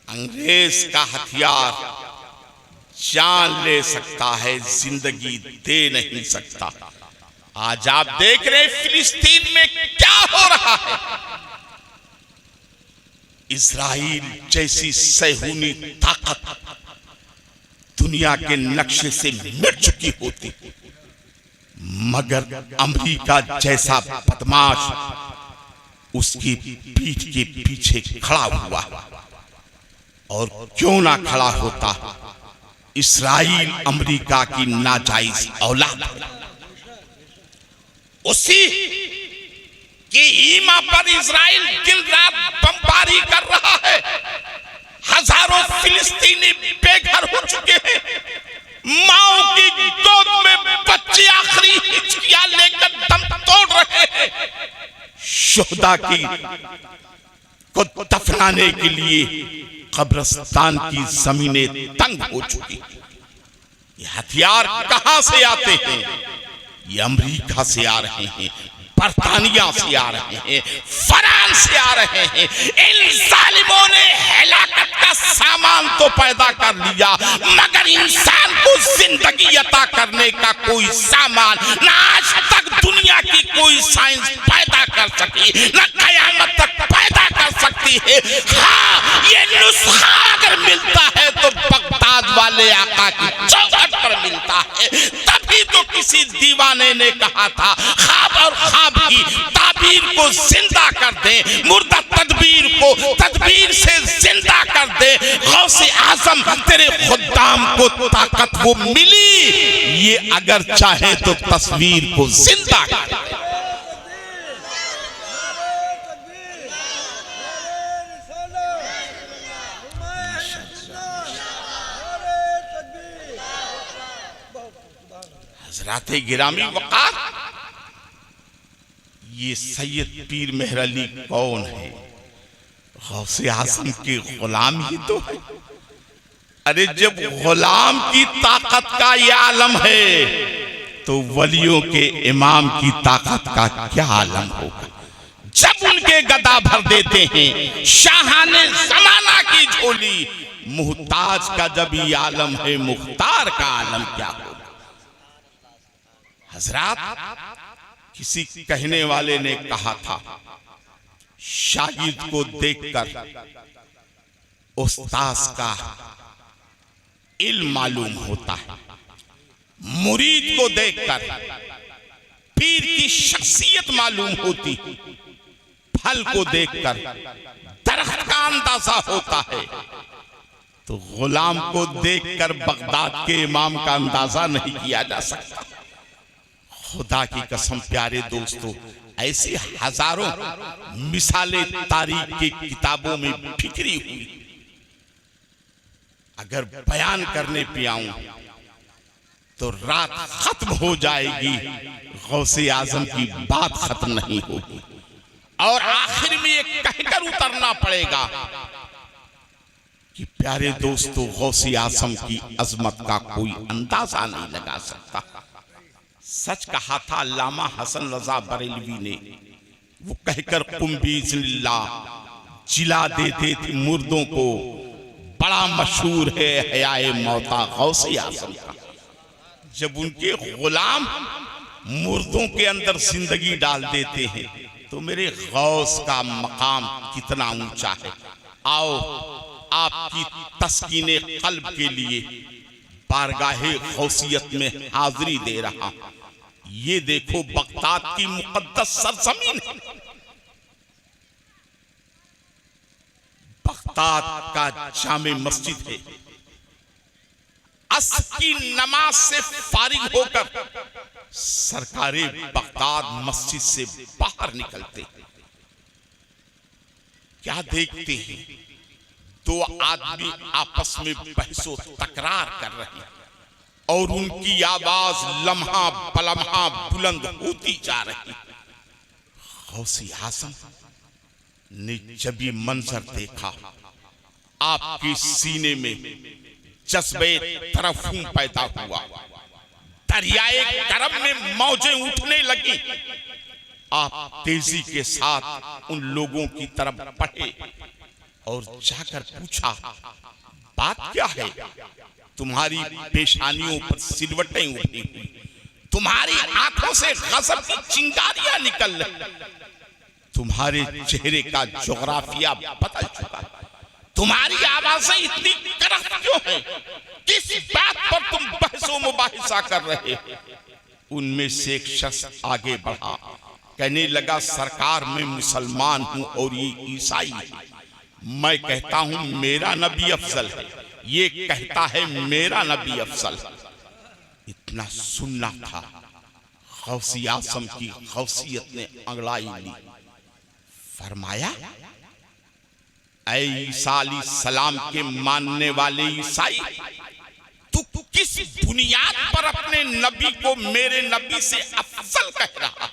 अंग्रेज का हथियार जान ले सकता है, जिंदगी दे नहीं सकता। आज आप देख रहे हैं फिलिस्तीन में क्या हो रहा है। इजराइल जैसी सैहूनी ताकत दुनिया के नक्शे से मिट चुकी होती, मगर अमेरिका जैसा बदमाश उसकी पीठ के पीछे खड़ा हुआ। और क्यों ना खड़ा होता, इस्राइल अमेरिका की नाजायज औलाद, उसी की ईमा पर इस्राइल दिन रात बमबारी कर रहा है। हजारों फिलिस्तीनी बेघर हो चुके हैं, माओ की गोद में बच्चे आखिरी हिचकियां लेकर दम तोड़ रहे हैं। शुहदा की को दफनाने के लिए कब्रिस्तान की जमीनें तंग हो चुकी। ये हथियार कहां से आते हैं? ये अमेरिका से आ रहे हैं, बर्तानिया से आ रहे हैं, फ्रांस से आ रहे हैं। इन जालिमों ने हलाकत का सामान तो पैदा कर लिया, मगर इंसान को जिंदगी अता करने का कोई सामान न आज तक दुनिया की कोई साइंस पैदा कर सकी, न कयामत तक पैदा कर सकती है। हाँ, ये नुस्खा अगर मिलता है तो बगदाद वाले आका की चौखट पर मिलता है। तभी तो किसी दीवाने ने कहा था, ख्वाब और ख्वाब की ताबीर को जिंदा कर दे, मुर्दा तदबीर को तदबीर से जिंदा कर दे। गौसे आजम तेरे खुद्दाम को ताकत वो मिली, ये अगर चाहे तो तस्वीर को जिंदा कर दे। हज़रात गिरामी वक़ार, ये सैयद पीर मेहर अली कौन है? गौसे आजम के गुलाम ही तो है। अरे जब गुलाम की ताकत का ये आलम है तो वलियों के इमाम की ताकत का क्या आलम होगा? जब उनके गदा भर देते हैं शाहाने जमाना की झोली, मुहताज का जब ये आलम है, मुख्तार का आलम क्या होगा? हजरात, किसी कहने वाले ने कहा था, शागिर्द को देखकर उस्ताद का इल्म मालूम होता है, मुरीद को देखकर पीर की शख्सियत मालूम होती, फल को देखकर दरख्त का अंदाजा होता है, तो गुलाम को देखकर बगदाद के इमाम का अंदाजा नहीं किया जा सकता। खुदा की कसम प्यारे दोस्तों, ऐसी हजारों मिसालें तारीख की किताबों में बिखरी हुई, अगर बयान करने पे आऊं तो रात खत्म हो जाएगी, गौसे आजम की बात खत्म नहीं होगी। और आखिर में ये कहकर उतरना पड़ेगा कि प्यारे दोस्तों, गौसे आजम की अजमत का कोई अंदाजा नहीं लगा सकता। सच कहा था अल्लामा हसन रजा बरेलवी ने, वो कहकर कुम बिइज़्निल्लाह जिला देते थे मुर्दों को, बड़ा मशहूर है हयाए मौता गौसे आजम का। जब उनके गुलाम मुर्दों के अंदर जिंदगी डाल देते हैं तो मेरे गौस का मकाम कितना ऊंचा है। आओ आपकी तस्कीने कल्ब के लिए बारगाहे गौसियत में हाजिरी दे रहा। ये देखो बगदाद की मुकद्दस सरजमीन है, बगदाद का जामे मस्जिद है। असर की नमाज से फारिग होकर सरकारे बगदाद मस्जिद से बाहर निकलते हैं, क्या देखते हैं? दो आदमी आपस में बहसो तकरार कर रहे हैं और उनकी आवाज लम्हा बलम्हा बुलंद होती जा रही। गौसे आजम ने जब ये मंजर देखा, आपके सीने में जज्बे तरफ़्फ़ुम पैदा हुआ, दरियाए करम में मौजें उठने लगी। आप तेजी के साथ उन लोगों की तरफ बढ़े और जाकर पूछा, बात क्या है? तुम्हारी पेशानियों पर सिलवटें उठी हुई, तुम्हारी आंखों से गज़ब की चिंगारियां निकल रही, तुम्हारे चेहरे का जोग्राफिया बदल चुका, तुम्हारी आवाजें इतनी कड़क क्यों हैं? किस बात पर तुम बहसो मुबाहिसा कर रहे? उनमें से एक शख्स आगे बढ़ा, कहने लगा, सरकार मैं मुसलमान हूं और ये ईसाई है। मैं कहता हूं मेरा नबी अफजल है, ये कहता है मेरा नबी अफजल। इतना सुनना था, गौसे आजम की गौसियत ने अंगड़ाई ली। फरमाया, ऐ ईसा अलैहिस्सलाम के मानने वाले ईसाई, तू किस बुनियाद पर अपने नबी को मेरे नबी से अफजल कह रहा?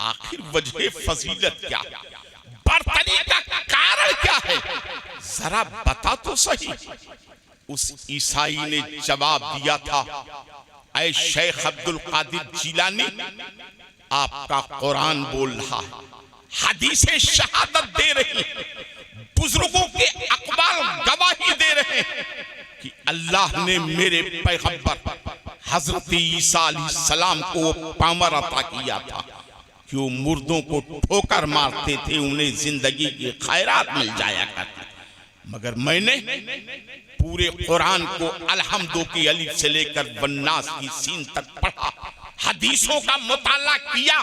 आखिर वजह फजीलत क्या, बरतरी का कारण क्या है? जरा बता तो सही। उस ईसाई ने जवाब दिया था, ऐ शेख अब्दुल कादिर जिलानी, आपका कुरान बोल रहा है, हदीसें शहादत दे रही, बुजुर्गों के अकबाल गवाही दे रहे हैं कि अल्लाह ने मेरे पैगंबर हजरत ईसा अलैहिस्सलाम को पामर अता किया था कि वो मुर्दों को ठोकर मारते थे, उन्हें जिंदगी की खैरात मिल जाया करती। मगर मैंने पूरे कुरान को अलहम्दो की अलिफ से लेकर वन्नास की सीन तक पढ़ा, हदीसों का मुताला किया,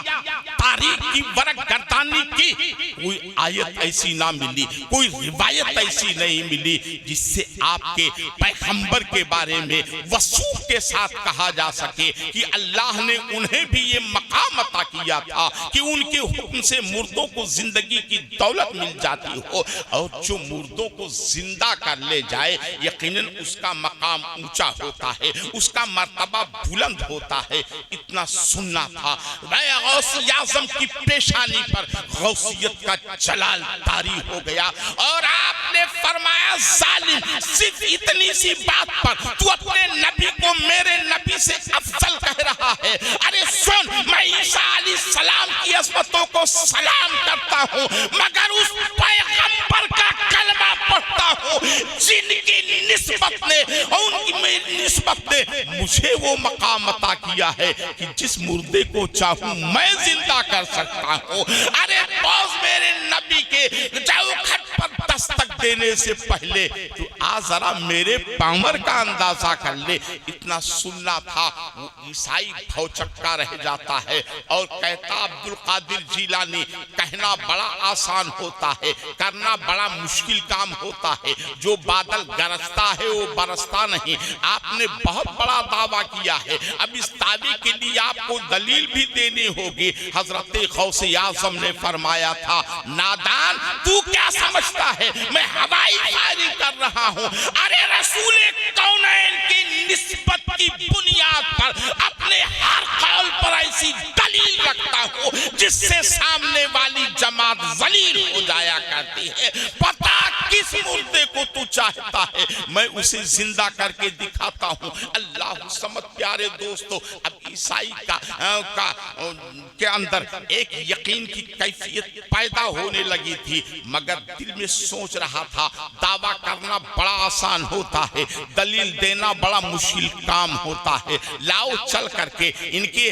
तारीख की वरक गर्दानी की, कोई आयत ऐसी ना मिली, कोई रिवायत ऐसी नहीं मिली जिससे आपके पैगंबर के बारे में वसूख के साथ कहा जा सके कि अल्लाह ने उन्हें भी ये मकाम अता किया था कि उनके हुक्म से मुर्दों को जिंदगी की दौलत मिल जाती हो, और जो मुर्दों को जिंदा कर ले जाए यकीनन उसका मकाम ऊंचा होता है, उसका मर्तबा बुलंद होता है। इतना इतना सुनना था। गौसे आज़म की पेशानी पर गौसियत का जलाल तारी हो गया और आपने फरमाया जालिम, सिर्फ इतनी सी बात पर तू अपने नबी को मेरे नबी से अफजल कह रहा है। अरे सुन, मैं ईसा अलैहिस्सलाम की अज़मतों को सलाम करता हूँ, मगर उस पैगंबर का कलमा पढ़ता हूँ जिनकी निस्बत ने और उनकी निस्बत ने मुझे वो मकाम अता किया है कि जिस मुर्दे को चाहूं मैं जिंदा कर सकता हूँ। अरे बॉस, मेरे नबी के चौखट पर दस्तक देने से पहले तो आ जरा मेरे पावर का अंदाजा कर ले। इतना सुनना था, वो ईसाई भौचक्का रह जाता है और कहता अब्दुल कादिर जिलानी, कहना बड़ा आसान होता है, करना बड़ा मुश्किल काम होता है। जो बादल गरजता है वो बरसता नहीं। आपने बहुत बड़ा दावा किया है, अब इस दावे के लिए आपको दलील भी देनी होगी। हजरत गौसे आज़म ने फरमाया था, नादान तू क्या समझता है मैं हवाई फायरिंग कर रहा हूँ? अरे रसूल कौनैन की निस्बत की बुनियाद पर अपने हर कौल पर ऐसी दलील रखता हूँ जिससे सामने वाली जमात जलील हो जाया करती है। पता किस मुर्दे को तू चाहता है, मैं उसे जिंदा करके दिखाता हूँ। अल्लाह समद प्यारे दोस्तों, अब ईसाई के अंदर एक यकीन की कैफियत पैदा होने लगी थी, मगर दिल में सोच रहा था दावा करना बड़ा आसान होता है, दलील देना बड़ा मुश्किल काम होता है। लाओ चल करके इनके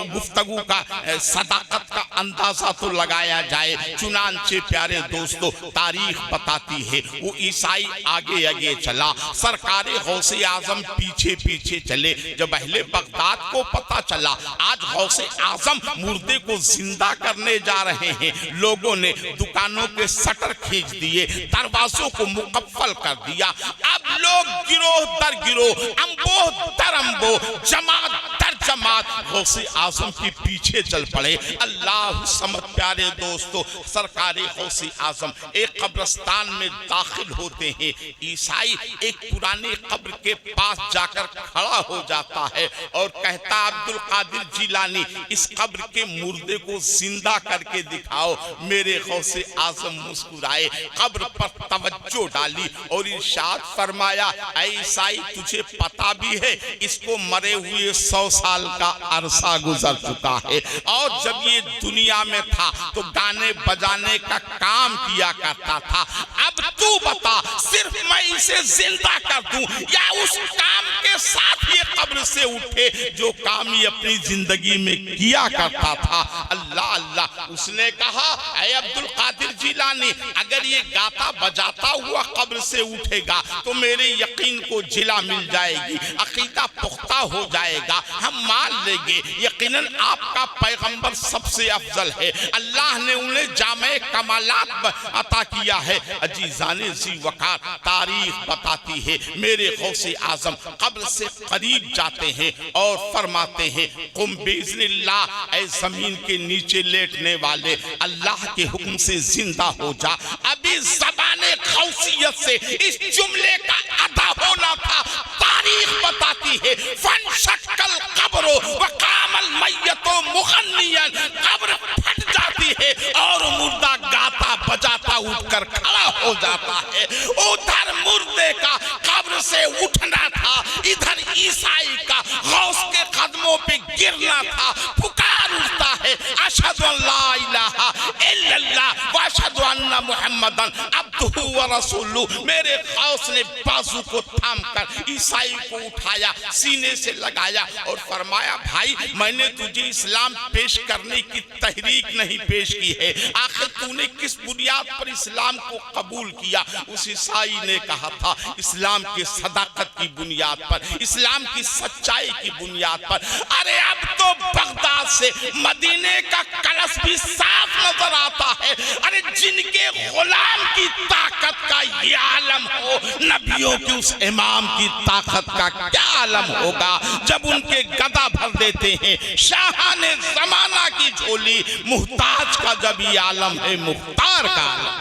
गुफ्तगू का सदाकत का अंदाजा तो लगाया जाए। चुनांचे प्यारे दोस्तों, तारीख बताती है वो ईसाई आगे आगे चला, सरकारे गौसे आज़म पीछे पीछे चले। जब अहले बगदाद को पता चला आज गौसे आज़म मुर्दे को जिंदा करने जा रहे हैं, लोगों ने दुकानों के शटर खींच दिए, दरवाजों को मुकफ्फल कर दिया। अब लोग गिरोह दर गिरोह, अंबोह दर अंबोह, जमात दर जमात गौसे आज़म के पीछे चल पड़े। अल्लाह समद प्यारे दोस्तों, सरकारे गौसे आज़म एक कब्रिस्तान में दाखिल होते हैं। ईसाई एक पुराने कब्र के पास जाकर खड़ा हो जाता है और कहता अब्दुल कादिर जिलानी, इस कब्र के मुर्दे को जिंदा करके दिखाओ। मेरे गौसे आज़म मुस्कुराए, कब्र पर तवज्जो डाली और इरशाद फरमाया, ऐ ईसाई तुझे पता भी है इसको मरे हुए 100 साल का अरसा गुजर चुका है और जब ये दुनिया में था तो गाने बजाने का काम किया करता था। अब तू बता, सिर्फ मैं इसे जिंदा कर दूं या उस काम के साथ ये कब्र से उठे जो काम ये अपनी जिंदगी में किया करता था। अल्लाह अल्लाह, उसने कहा ऐ अब्दुल कादिर जिलानी, अगर ये गाता बजाता हुआ कब्र से उठेगा तो मेरे यकीन को जिला मिल जाएगी, अकीदा पुख्ता हो जाएगा, हम मान लेंगे यकीनन आपका पैगंबर सबसे अफजल है, अल्लाह ने उन्हें जामे कमालात अता किया है। अजीजाने जी वकार, तारीख बताती है मेरे गौसे आज़म कब्र से करीब जाते हैं और फरमाते हैं, कुम बिइज़्निल्लाह, ऐ जमीन के नीचे लेटने वाले अल्लाह के हुक्म से जिंदा हो जा। अभी ज़बाने गौसियत से इस जुमले का अदा होना था। तारीख बताती है फन शक्कल कब्रो व कामल मय्यतो मुगन्नियन, कब्र फट जाती है और मुर्दा गाता बजाता उठकर खड़ा हो जाता है। उधर मुर्दे का कब्र से उठना था, इधर ईसाई का गौस के कदमों पे गिरना था। पुकार उठता है, अशहदु अल्ला इलाहा इल्लल्लाह व अशहदु अन्ना मुहम्मदन अब्दुहु व रसूलुहु। मेरे गौस ने बाजू को थामकर ईसाई को उठाया, सीने से लगाया और फरमाया, भाई मैंने तुझे इस्लाम पेश करने की तहरीक नहीं पेश की है, आखिर तूने किस बुनियाद पर इस्लाम को कबूल किया? उस ईसाई ने कहा था इस्लाम के सदाकत की बुनियाद पर, इस्लाम की सच्चाई की बुनियाद पर। अरे अब तो बगदाद से मदीने का कलश भी साफ नजर आता है। अरे जिनके गुलाम की ताकत का ये आलम हो, नबियों के उस इमाम की ताकत का क्या आलम होगा जब उनके गदा भर देते हैं शाहाने जमाना की झोली। मुहताज का जब ये आलम है, मुख्तार का आलम।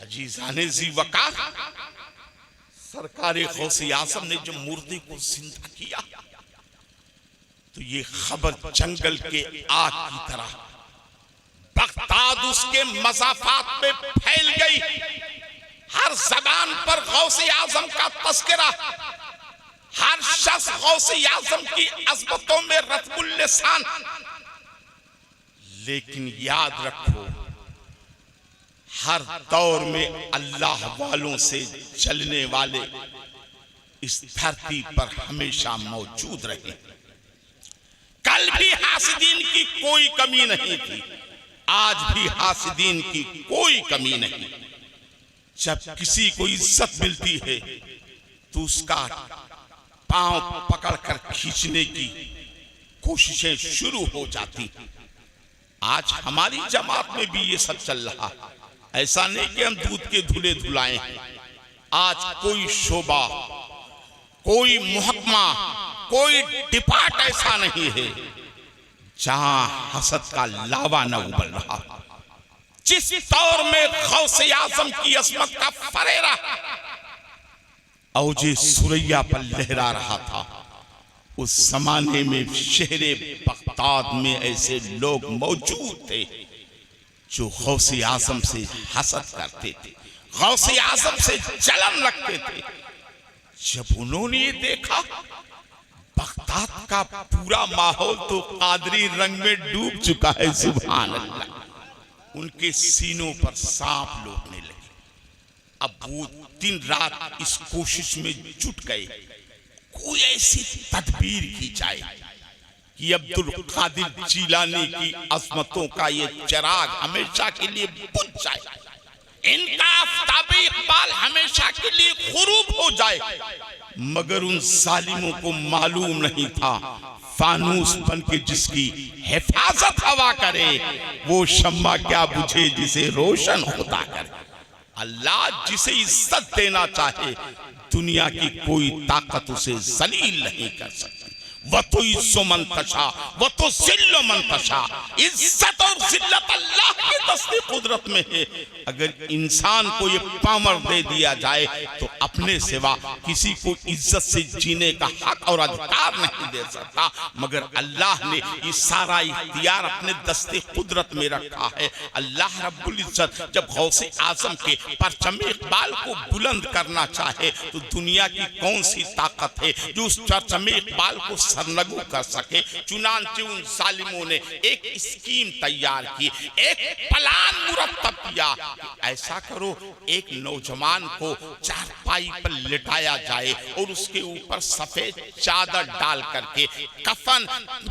अजीजाने जी वकार, सरकारे गौसे आज़म ने जो मुर्दे को जिंदा किया, तो ये खबर जंगल के आग की तरह बगदाद उसके मज़ाफ़ात में फैल गई। हर ज़बान पर गौसे आज़म का तज़किरा, हर शख्स गौसे आज़म की अज़मतों में रत्बुल लिसान। लेकिन याद रखो, हर दौर में अल्लाह वालों से चलने वाले इस धरती पर हमेशा मौजूद रहे। कल भी हासिदीन की कोई कमी नहीं थी, आज भी हासिदीन की कोई कमी नहीं। जब किसी को इज्जत मिलती है तो उसका पांव पकड़कर खींचने की कोशिशें शुरू हो जाती। आज हमारी जमात में भी ये सब चल रहा। ऐसा नहीं कि हम दूध के धुले धुलाए हैं। आज कोई शोबा, कोई महकमा, कोई डिपार्ट ऐसा नहीं है जहां हसद का लावा न उबल रहा। जिस दौर में गौसे आज़म की अज़मत का फरेरा औजे सुरैया पर लहरा रहा था, उस जमाने में शहरे बगदाद में ऐसे लोग मौजूद थे जो गौसे आज़म से हसद करते थे, गौसे आज़म से जलन रखते थे। जब उन्होंने ये देखा बगदाद का पूरा माहौल तो कादरी रंग में डूब चुका है, सुभान अल्लाह, उनके सीनों पर सांप लौटने लगे। अब वो दिन रात इस कोशिश में जुट गए कोई ऐसी तदबीर की जाए कि अब्दुल कादिर जीलानी की अज़मतों का ये चिराग हमेशा के लिए बुझ जाए, इनका आफ़ताबे इक़बाल हमेशा के लिए ग़ुरूब हो जाए। मगर उन जालिमों को मालूम नहीं था फानूस बन के जिसकी हिफाजत हवा करे वो शम्मा क्या बुझे जिसे रोशन होता करे। अल्लाह जिसे इज्जत देना चाहे दुनिया की कोई ताकत उसे जलील नहीं कर सकती। वह तो इज्जो मंतशा, वह तो जिल्लो मंतशा। इज्जत और जिल्लत अल्लाह की दस्ते कुदरत में है। अगर इंसान को ये पावर दे दिया जाए तो अपने सिवा किसी को इज्जत से जीने का हक और अधिकार नहीं दे सकता। मगर अल्लाह ने ये सारा इख्तियार अपने दस्ते कुदरत में रखा है। अल्लाह रब्बुल इज्जत जब गौसे आज़म के परचम इक़बाल को बुलंद करना चाहे तो दुनिया की कौन सी ताकत है जो उस परचम इक़बाल को सरनगू कर सके। चुनांचे उन जालिमों ने एक स्कीम तैयार की, एक प्लान मुरत्तब किया। ऐसा करो, एक नौजवान को चारपाई पर लिटाया जाए और उसके ऊपर सफेद चादर डाल करके, कफन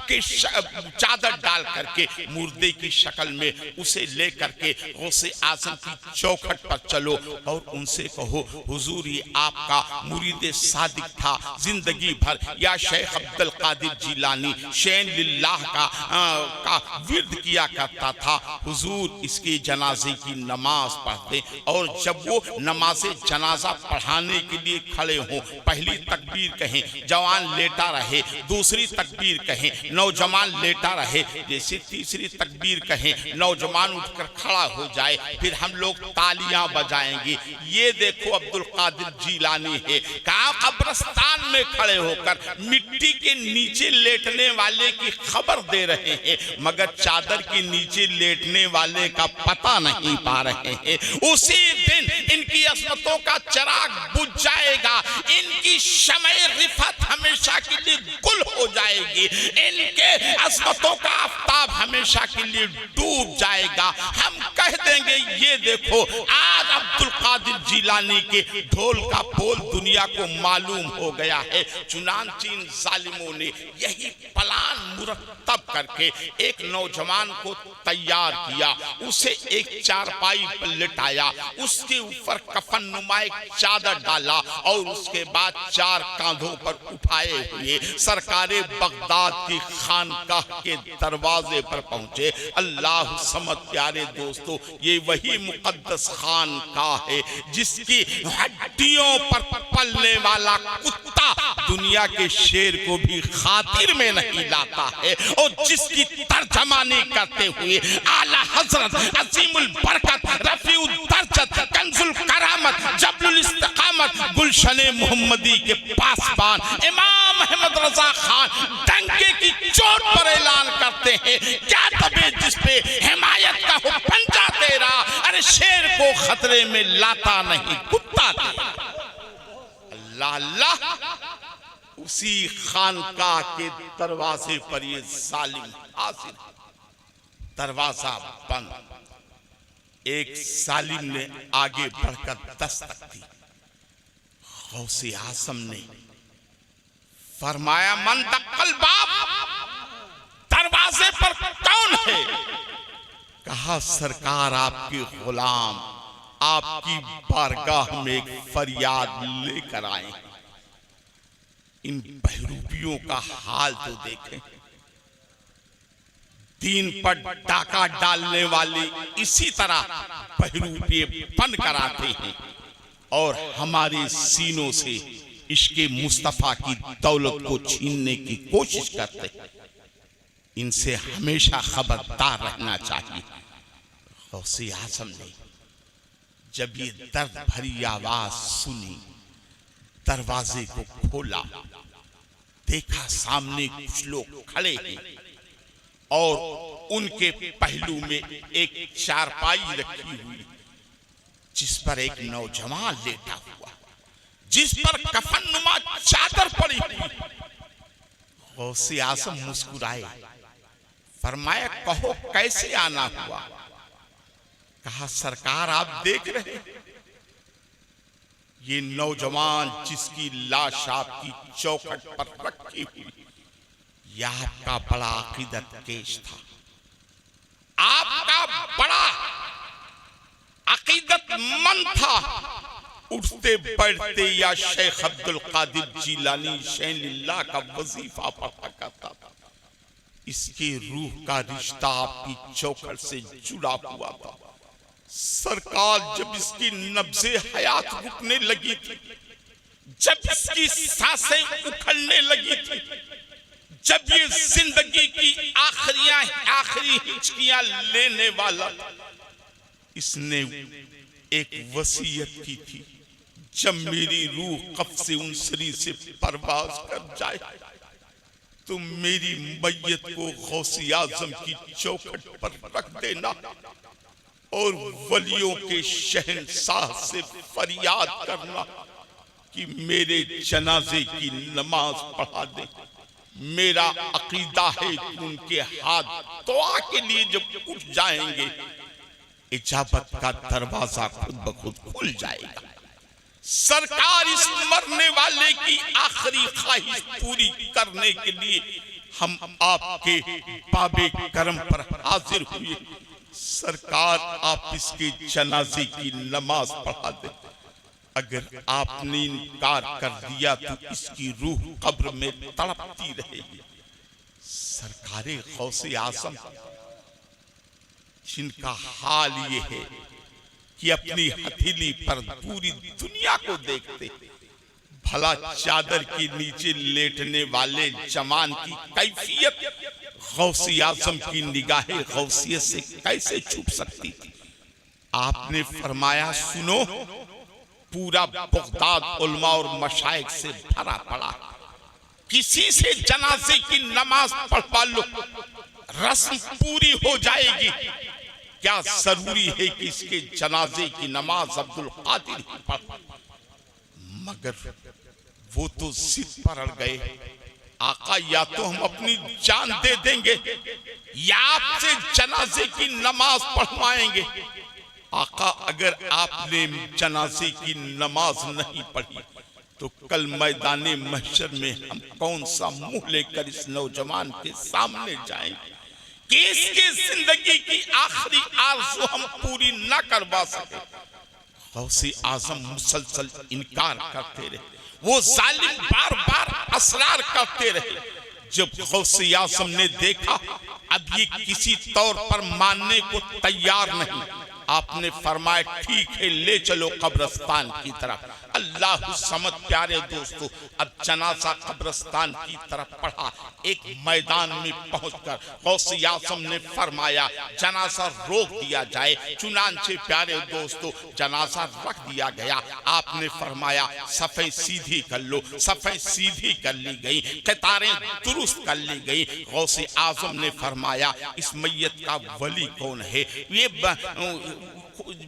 के चादर डाल करके मुर्दे की शक्ल में उसे ले करके गौसे आज़म की चौखट पर चलो और उनसे कहो, हुजूर ये आपका मुरीद सादिक था, जिंदगी भर या शेख अब्दुल कादिर जीलानी शैन लिल्लाह का विर्द किया करता था। हुजूर इसके जनाजे की नमाज पढ़ते और जब वो नमाज़े जनाजा पढ़ाने के लिए खड़े हों, पहली तकबीर कहें, जवान लेटा रहे, दूसरी तकबीर कहें, नौजवान लेटा रहे, जैसे तीसरी तकबीर कहें, नौजवान उठकर खड़ा हो जाए, फिर हम लोग तालियां बजाएंगे। ये देखो अब्दुल कादिर जीलानी है, कहाँ कब्रिस्तान में खड़े होकर मिट्टी के नीचे लेटने वाले की खबर दे रहे हैं, मगर चादर के नीचे लेटने वाले का पता नहीं पा रहे हैं। उसी दिन इनकी अज़मतों का चिराग बुझ जाएगा, इनकी शमे रिफत हमेशा के लिए गुल हो जाएगी, इनके अज़मतों का आफ़ताब हमेशा के लिए डूब जाएगा। हम कह देंगे ये देखो आज अब्दुल कादिर जीलानी के ढोल का बोल दुनिया को मालूम हो गया है। चुनांचे इन जालिमों ने यही प्लान मुरत्तब करके एक नौजवान को तैयार किया, उसे एक चारपाई पर लिटाया, उसके ऊपर कफन नुमा चादर डाला और उसके बाद चार कांधों पर उठाए हुए सरकारे बगदाद की खानकाह के दरवाजे पर पहुंचे। अल्लाह समद प्यारे दोस्तों, ये वही मुकद्दस खानकाह है जिसकी हड्डियों पर पलने वाला कुत्ता दुनिया के शेर को भी खातिर में नहीं लाता है और जिसकी तर्जमानी करते हुए आला हजरत अजीमुल बरकत रफीउल दर्जत कंजुल करामत जबलुल इस्तिकामत गुलशन मोहम्मदी के पासबान इमाम अहमद रजा खान डंके की चोट पर ऐलान करते हैं, क्या तबे जिस पे हिमायत का हो पंजा तेरा, अरे शेर को खतरे में लाता नहीं कुत्ता तेरा। अल्लाह अल्लाह, उसी खानकाह के दरवाजे पर ये जालिम हाजिर, दरवाजा बंद। एक जालिम ने आगे बढ़कर दस्तक दी। गौसे आजम ने फरमाया, मन दक्कल बाप, दरवाजे पर कौन है? कहा, सरकार आपके गुलाम आपकी बारगाह में एक फरियाद लेकर आए। इन बहरूपियों का हाल तो देखें, दीन पर डाका डालने वाले इसी तरह बहरूपे बन कर आते हैं और हमारे सीनों से इश्के मुस्तफा की दौलत को छीनने की कोशिश करते हैं। इनसे हमेशा खबरदार रहना चाहिए। गौसे आजम ने जब ये दर्द भरी आवाज सुनी, दरवाजे को खोला, देखा सामने कुछ लोग खड़े हैं और उनके पहलू में एक चारपाई रखी हुई, जिस पर एक नौजवान लेटा हुआ, जिस पर कफनुमा चादर पड़ी हुई। गौसे आजम मुस्कुराए, फरमाया, कहो कैसे आना हुआ? कहा, सरकार आप देख रहे हैं, ये नौजवान जिसकी लाश आपकी चौखट पर रखी हुई, यह आपका बड़ा अकीदत केश था, आपका बड़ा अकीदतमंद था। उठते बैठते या शेख अब्दुल कादिर जीलानी शैनिल्लाह का वजीफा पढ़ा करता था। इसके रूह का रिश्ता आपकी चौखट से जुड़ा हुआ था। सरकार जब इसकी नब्ज़े हयात रुकने लगी थी, जब इसकी सांसें उखड़ने लगी थी, जब ये जिंदगी की आखिरी हिचकियां लेने वाला, इसने एक वसीयत की थी, जब मेरी रूह कब्ज़ से उनसरी से परवाज कर जाए तो मेरी मैयत को गौसे आज़म की चौखट पर रख देना और वलियों के शहंशाह से फरियाद करना कि मेरे जनाजे की नमाज पढ़ा दे। मेरा अकीदा है कि उनके हाथ दुआ के लिए जब उठ जाएंगे, इजाबत का दरवाजा खुद ब खुद खुल जाएगा। सरकार इस मरने वाले की आखिरी ख्वाहिश पूरी करने के लिए हम आपके बाबे करम पर हाजिर हुए। सरकार आप इसके जनाजे की नमाज पढ़ा दे। अगर आपने इनकार कर दिया तो इसकी रूह कब्र में तड़पती रहेगी। सरकारे गौसे आज़म, जिनका हाल ये है कि अपनी हथेली पर पूरी दुनिया को देखते, भला चादर के नीचे लेटने वाले जवान की कैफियत गौसे आज़म की निगाहें गौसियत से कैसे छुप सकती थी? आपने फरमाया, सुनो, पूरा बगदाद उलमा और मशाइख से भरा पड़ा, किसी से जनाजे की नमाज पढ़वा लो, रस्म पूरी हो जाएगी। क्या जरूरी है कि इसके जनाजे की नमाज अब्दुल कादिर ही पढ़? मगर वो तो जिद पर अड़ गए, आका या तो हम अपनी जान दे देंगे या आपसे जनाजे की नमाज पढ़वाएंगे। आका, अगर आपने जनाजे की नमाज नहीं पढ़ी तो कल मैदाने महशर में हम कौन सा मुंह लेकर इस नौजवान के सामने जाएंगे कि इसकी जिंदगी की आखिरी आरज़ू हम पूरी ना करवा सके। गौसे आज़म मुसलसल इनकार करते रहे, वो जालिम बार बार असरार करते रहे। जब गौसे आज़म ने देखा अब ये किसी तौर पर मानने को तैयार नहीं, आपने फरमाया ठीक है ले चलो कब्रिस्तान की तरफ। अल्लाह समझ प्यारे दोस्तों, अब जनाजा कब्रिस्तान की तरफ पढ़ा। एक मैदान में पहुंचकर गौसे आज़म ने फरमाया जनाजा रोक दिया जाए। चुनांचे प्यारे दोस्तों जनाजा रख दिया गया। आपने फरमाया सफेद सीधी कर लो। सफेद सीधी कर ली गई, कतारें दुरुस्त कर ली गई। गौसे आज़म ने फरमाया इस मैयत का वली कौन है? ये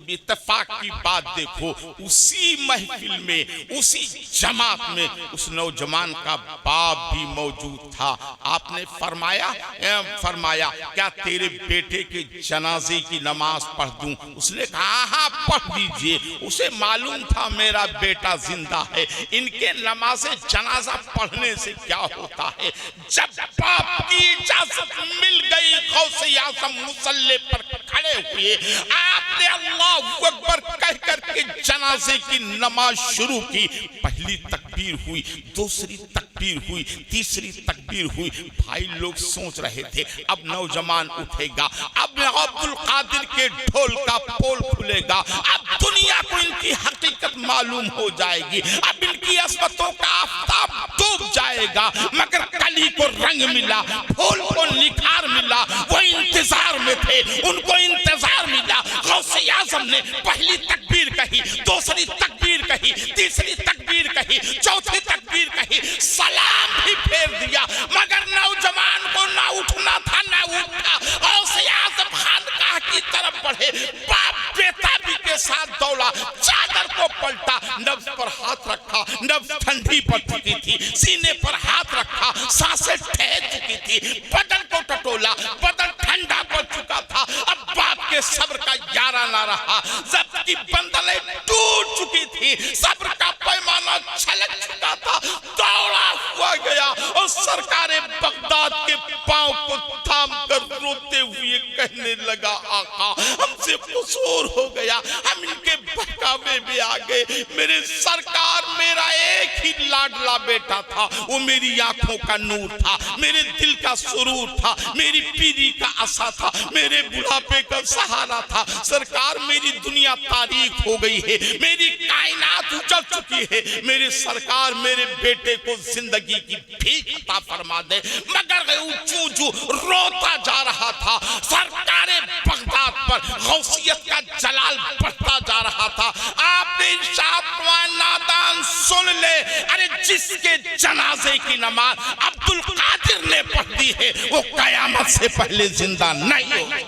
इत्तेफाक की बात देखो, उसी महफिल में उसी जमात में उस नौजवान का बाप भी मौजूद था। आपने फरमाया क्या तेरे बेटे के जनाजे की नमाज पढ़ दूं? उसने कहा हाँ पढ़ दीजिए। उसे मालूम था मेरा बेटा जिंदा है, इनके नमाजे जनाजा पढ़ने से क्या होता है। जब बाप की इजाजत मिल गई गौसे आज़म मुसल्ले पर खड़े हुए। आपने अल्लाह अकबर कह करके जनाजे की नमाज शुरू की। पहली तकबीर हुई, दूसरी तकबीर हुई, तीसरी तकबीर हुई। भाई लोग सोच रहे थे अब नौजवान उठेगा, अब अब्दुल कादिर के ढोल का पोल खुलेगा, अब दुनिया को इनकी हकीकत मालूम हो जाएगी, अब इनकी असमतों का आफताब डूब जाएगा। मगर कली को रंग मिला, फूल को निखार मिला। वो इंतजार में थे, उनको इंतजार मिला। गौसे आज़म ने पहली तकबीर कही, दूसरी तकबीर कही, तीसरी तकबीर कही, चौथी तकबीर कही, सलाम भी फेर दिया। मगर नौजवान को ना उठना था ना उठा। गौसे आज़म खानकाह की तरफ बढ़े। बाप बेताबी के साथ दौड़ा, चादर को पलटा, नब्ज पर हाथ रखा। नब्ज ठंडी पड़ चुकी थी, सीने पर हाथ रखा, सांसें ठहर चुकी थी। बदन को टटोला, बदन ठंडा पड़ चुका था। अब बाप के सब्र का यारा ना रहा, जब्त की बंदलें टूट चुकी थी, सब्र का पैमाना छलक चुका था। दौड़ा हुआ गया और सरकारे बगदाद के पांव को थाम कर रोते हुए कहने लगा आका हमसे कसूर हो गया, हम इनके बहकावे में आ गए। मेरे सरकार मेरा एक ही लाडला बेटा था, वो मेरी आंखों का नूर था, मेरे दिल का सुरूर था, मेरी पीरी का आशा था, मेरे बुढ़ापे का सहारा था। सरकार मेरी दुनिया तारीख हो गई है, मेरी कायनात उजड़ चुकी है। मेरे सरकार मेरे बेटे को जिंदगी की भीख अता फरमा दे। मगर ऊंचू रोता जा रहा था। सरकारे बगदाद पर गौसियत का जलाल बढ़ता जा रहा था। आपने इरशाद फरमाया नादान सुन ले, अरे जिसके जनाजे की नमाज अब्दुल कादिर ने पढ़ दी है वो कयामत से पहले जिंदा नहीं होगा।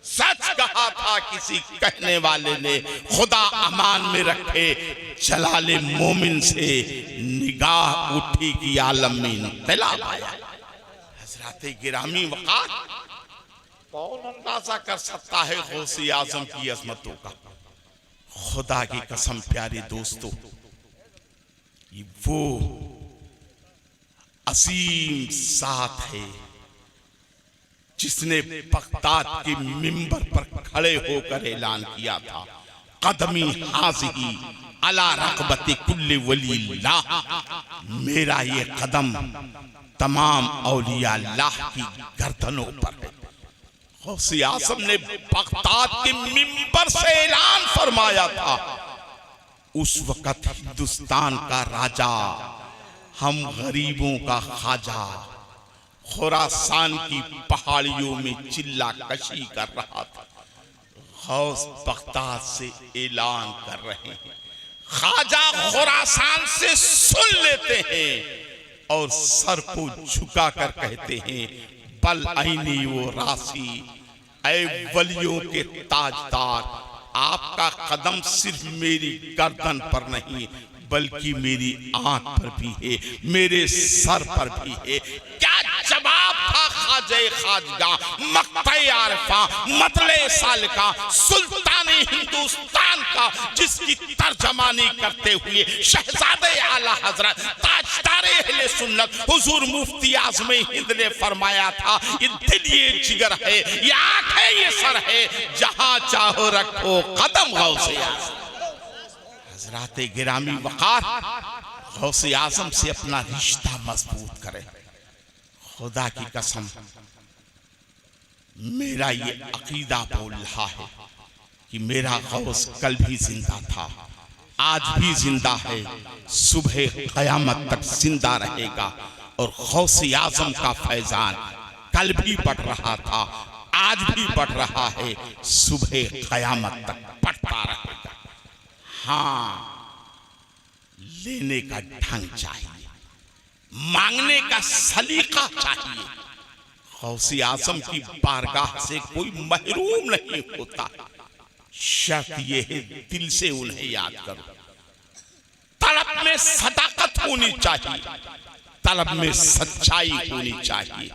सच कहा था किसी कहने वाले ने, खुदा अमान में रखे जलाले मोमिन से निगाह उठी की आलम में इनकलाब आया। हजरत गिरामी वक़ार कौन अंदाजा कर सकता है गौसे आज़म की अजमतों का। खुदा की कसम प्यारे दोस्तों, वो असीम साथ है जिसने बगदाद के मिंबर पर खड़े होकर ऐलान किया था कदमी हाज़िही अला रक़बति कुल्ली वलील्लाह, मेरा ये कदम तमाम औलिया अल्लाह की गर्दनों पर है। गौसे आज़म ने बगदाद के मिंबर से ऐलान फरमाया था, उस वक़्त हिंदुस्तान का राजा, हम गरीबों का खाजा, खुरासान की पहाड़ियों में चिल्ला कशी कर रहा था। गौस बगदाद से ऐलान कर रहे हैं, खाजा खुरासान से सुन लेते हैं और सर को झुका कर कहते हैं बल आईनी वो राशि, ऐ वलियों के ताजदार, आपका कदम सिर्फ मेरी गर्दन पर नहीं बल्कि मेरी आंख पर भी है, मेरे सर पर भी है। क्या जवाब था खाजे खाजगा, मक्ते आरिफा, मतले सालिका, सुल्ताने हिंदुस्तान का, जिसकी तर्जमानी करते हुए शहजादे आला हजरत ताजदारे अहले सुन्नत हुजूर मुफ्ती आज़म हिंद ने फरमाया था, ये दिल ये जिगर है, ये आंखें ये सर है, जहां चाहो रखो कदम गौसे आज़म। हजरत गिरामी वक़ार गौसे आज़म से अपना रिश्ता मजबूत करें। खुदा की कसम मेरा ये अकीदा बोल रहा है कि मेरा गौस कल भी जिंदा था, आज भी जिंदा है, सुबह क़यामत तक जिंदा रहेगा। और गौसे आज़म का फैजान कल भी बढ़ रहा था, आज भी बढ़ रहा है, सुबह क़यामत तक बढ़ता रहेगा। हाँ, लेने का ढंग चाहिए, मांगने का सलीका चाहिए। गौसे आज़म की बारगाह से कोई महरूम नहीं होता। शर्त यह है दिल से उन्हें याद करो। तलब में सदाकत होनी चाहिए, तलब में सच्चाई होनी चाहिए।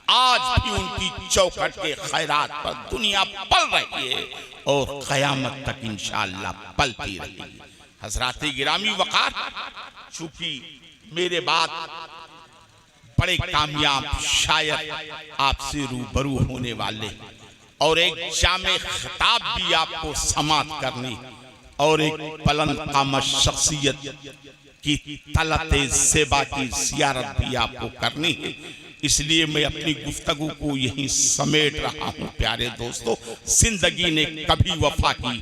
आज भी उनकी चौखट के खैरात पर दुनिया पल रही है और क़यामत तक इंशाअल्लाह पलती रहेगी। हज़रात गिरामी वक़ार, चूंकि मेरे बाद बड़े कामयाब शायर आपसे रूबरू होने वाले और एक जामे खिताब भी आपको समात करनी और एक बुलंद क़ामत शख्सियत की तलते ज़ेबा की ज़ियारत भी आपको करनी है, इसलिए मैं अपनी गुफ्तगू को यहीं समेट रहा हूँ। प्यारे दोस्तों, जिंदगी ने कभी वफा की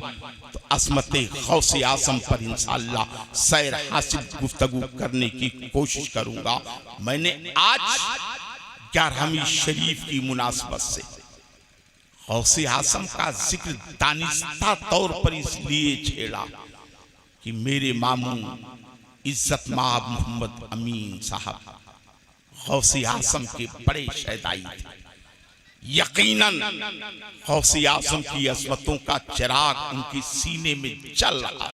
तो असमते गौसे आज़म पर इंशाअल्लाह सैर हासिल गुफ्तगू करने की कोशिश करूँगा। मैंने आज 11वीं शरीफ की मुनासबत से गौसे आज़म का जिक्र दानिस्ता तौर पर इसलिए छेड़ा कि मेरे मामू इज्जत माब मोहम्मद अमीन साहब गौसे आज़म के बड़े शहदाई थे। यकीनन गौसे आज़म की अज़मतों का चिराग उनके सीने में जल रहा।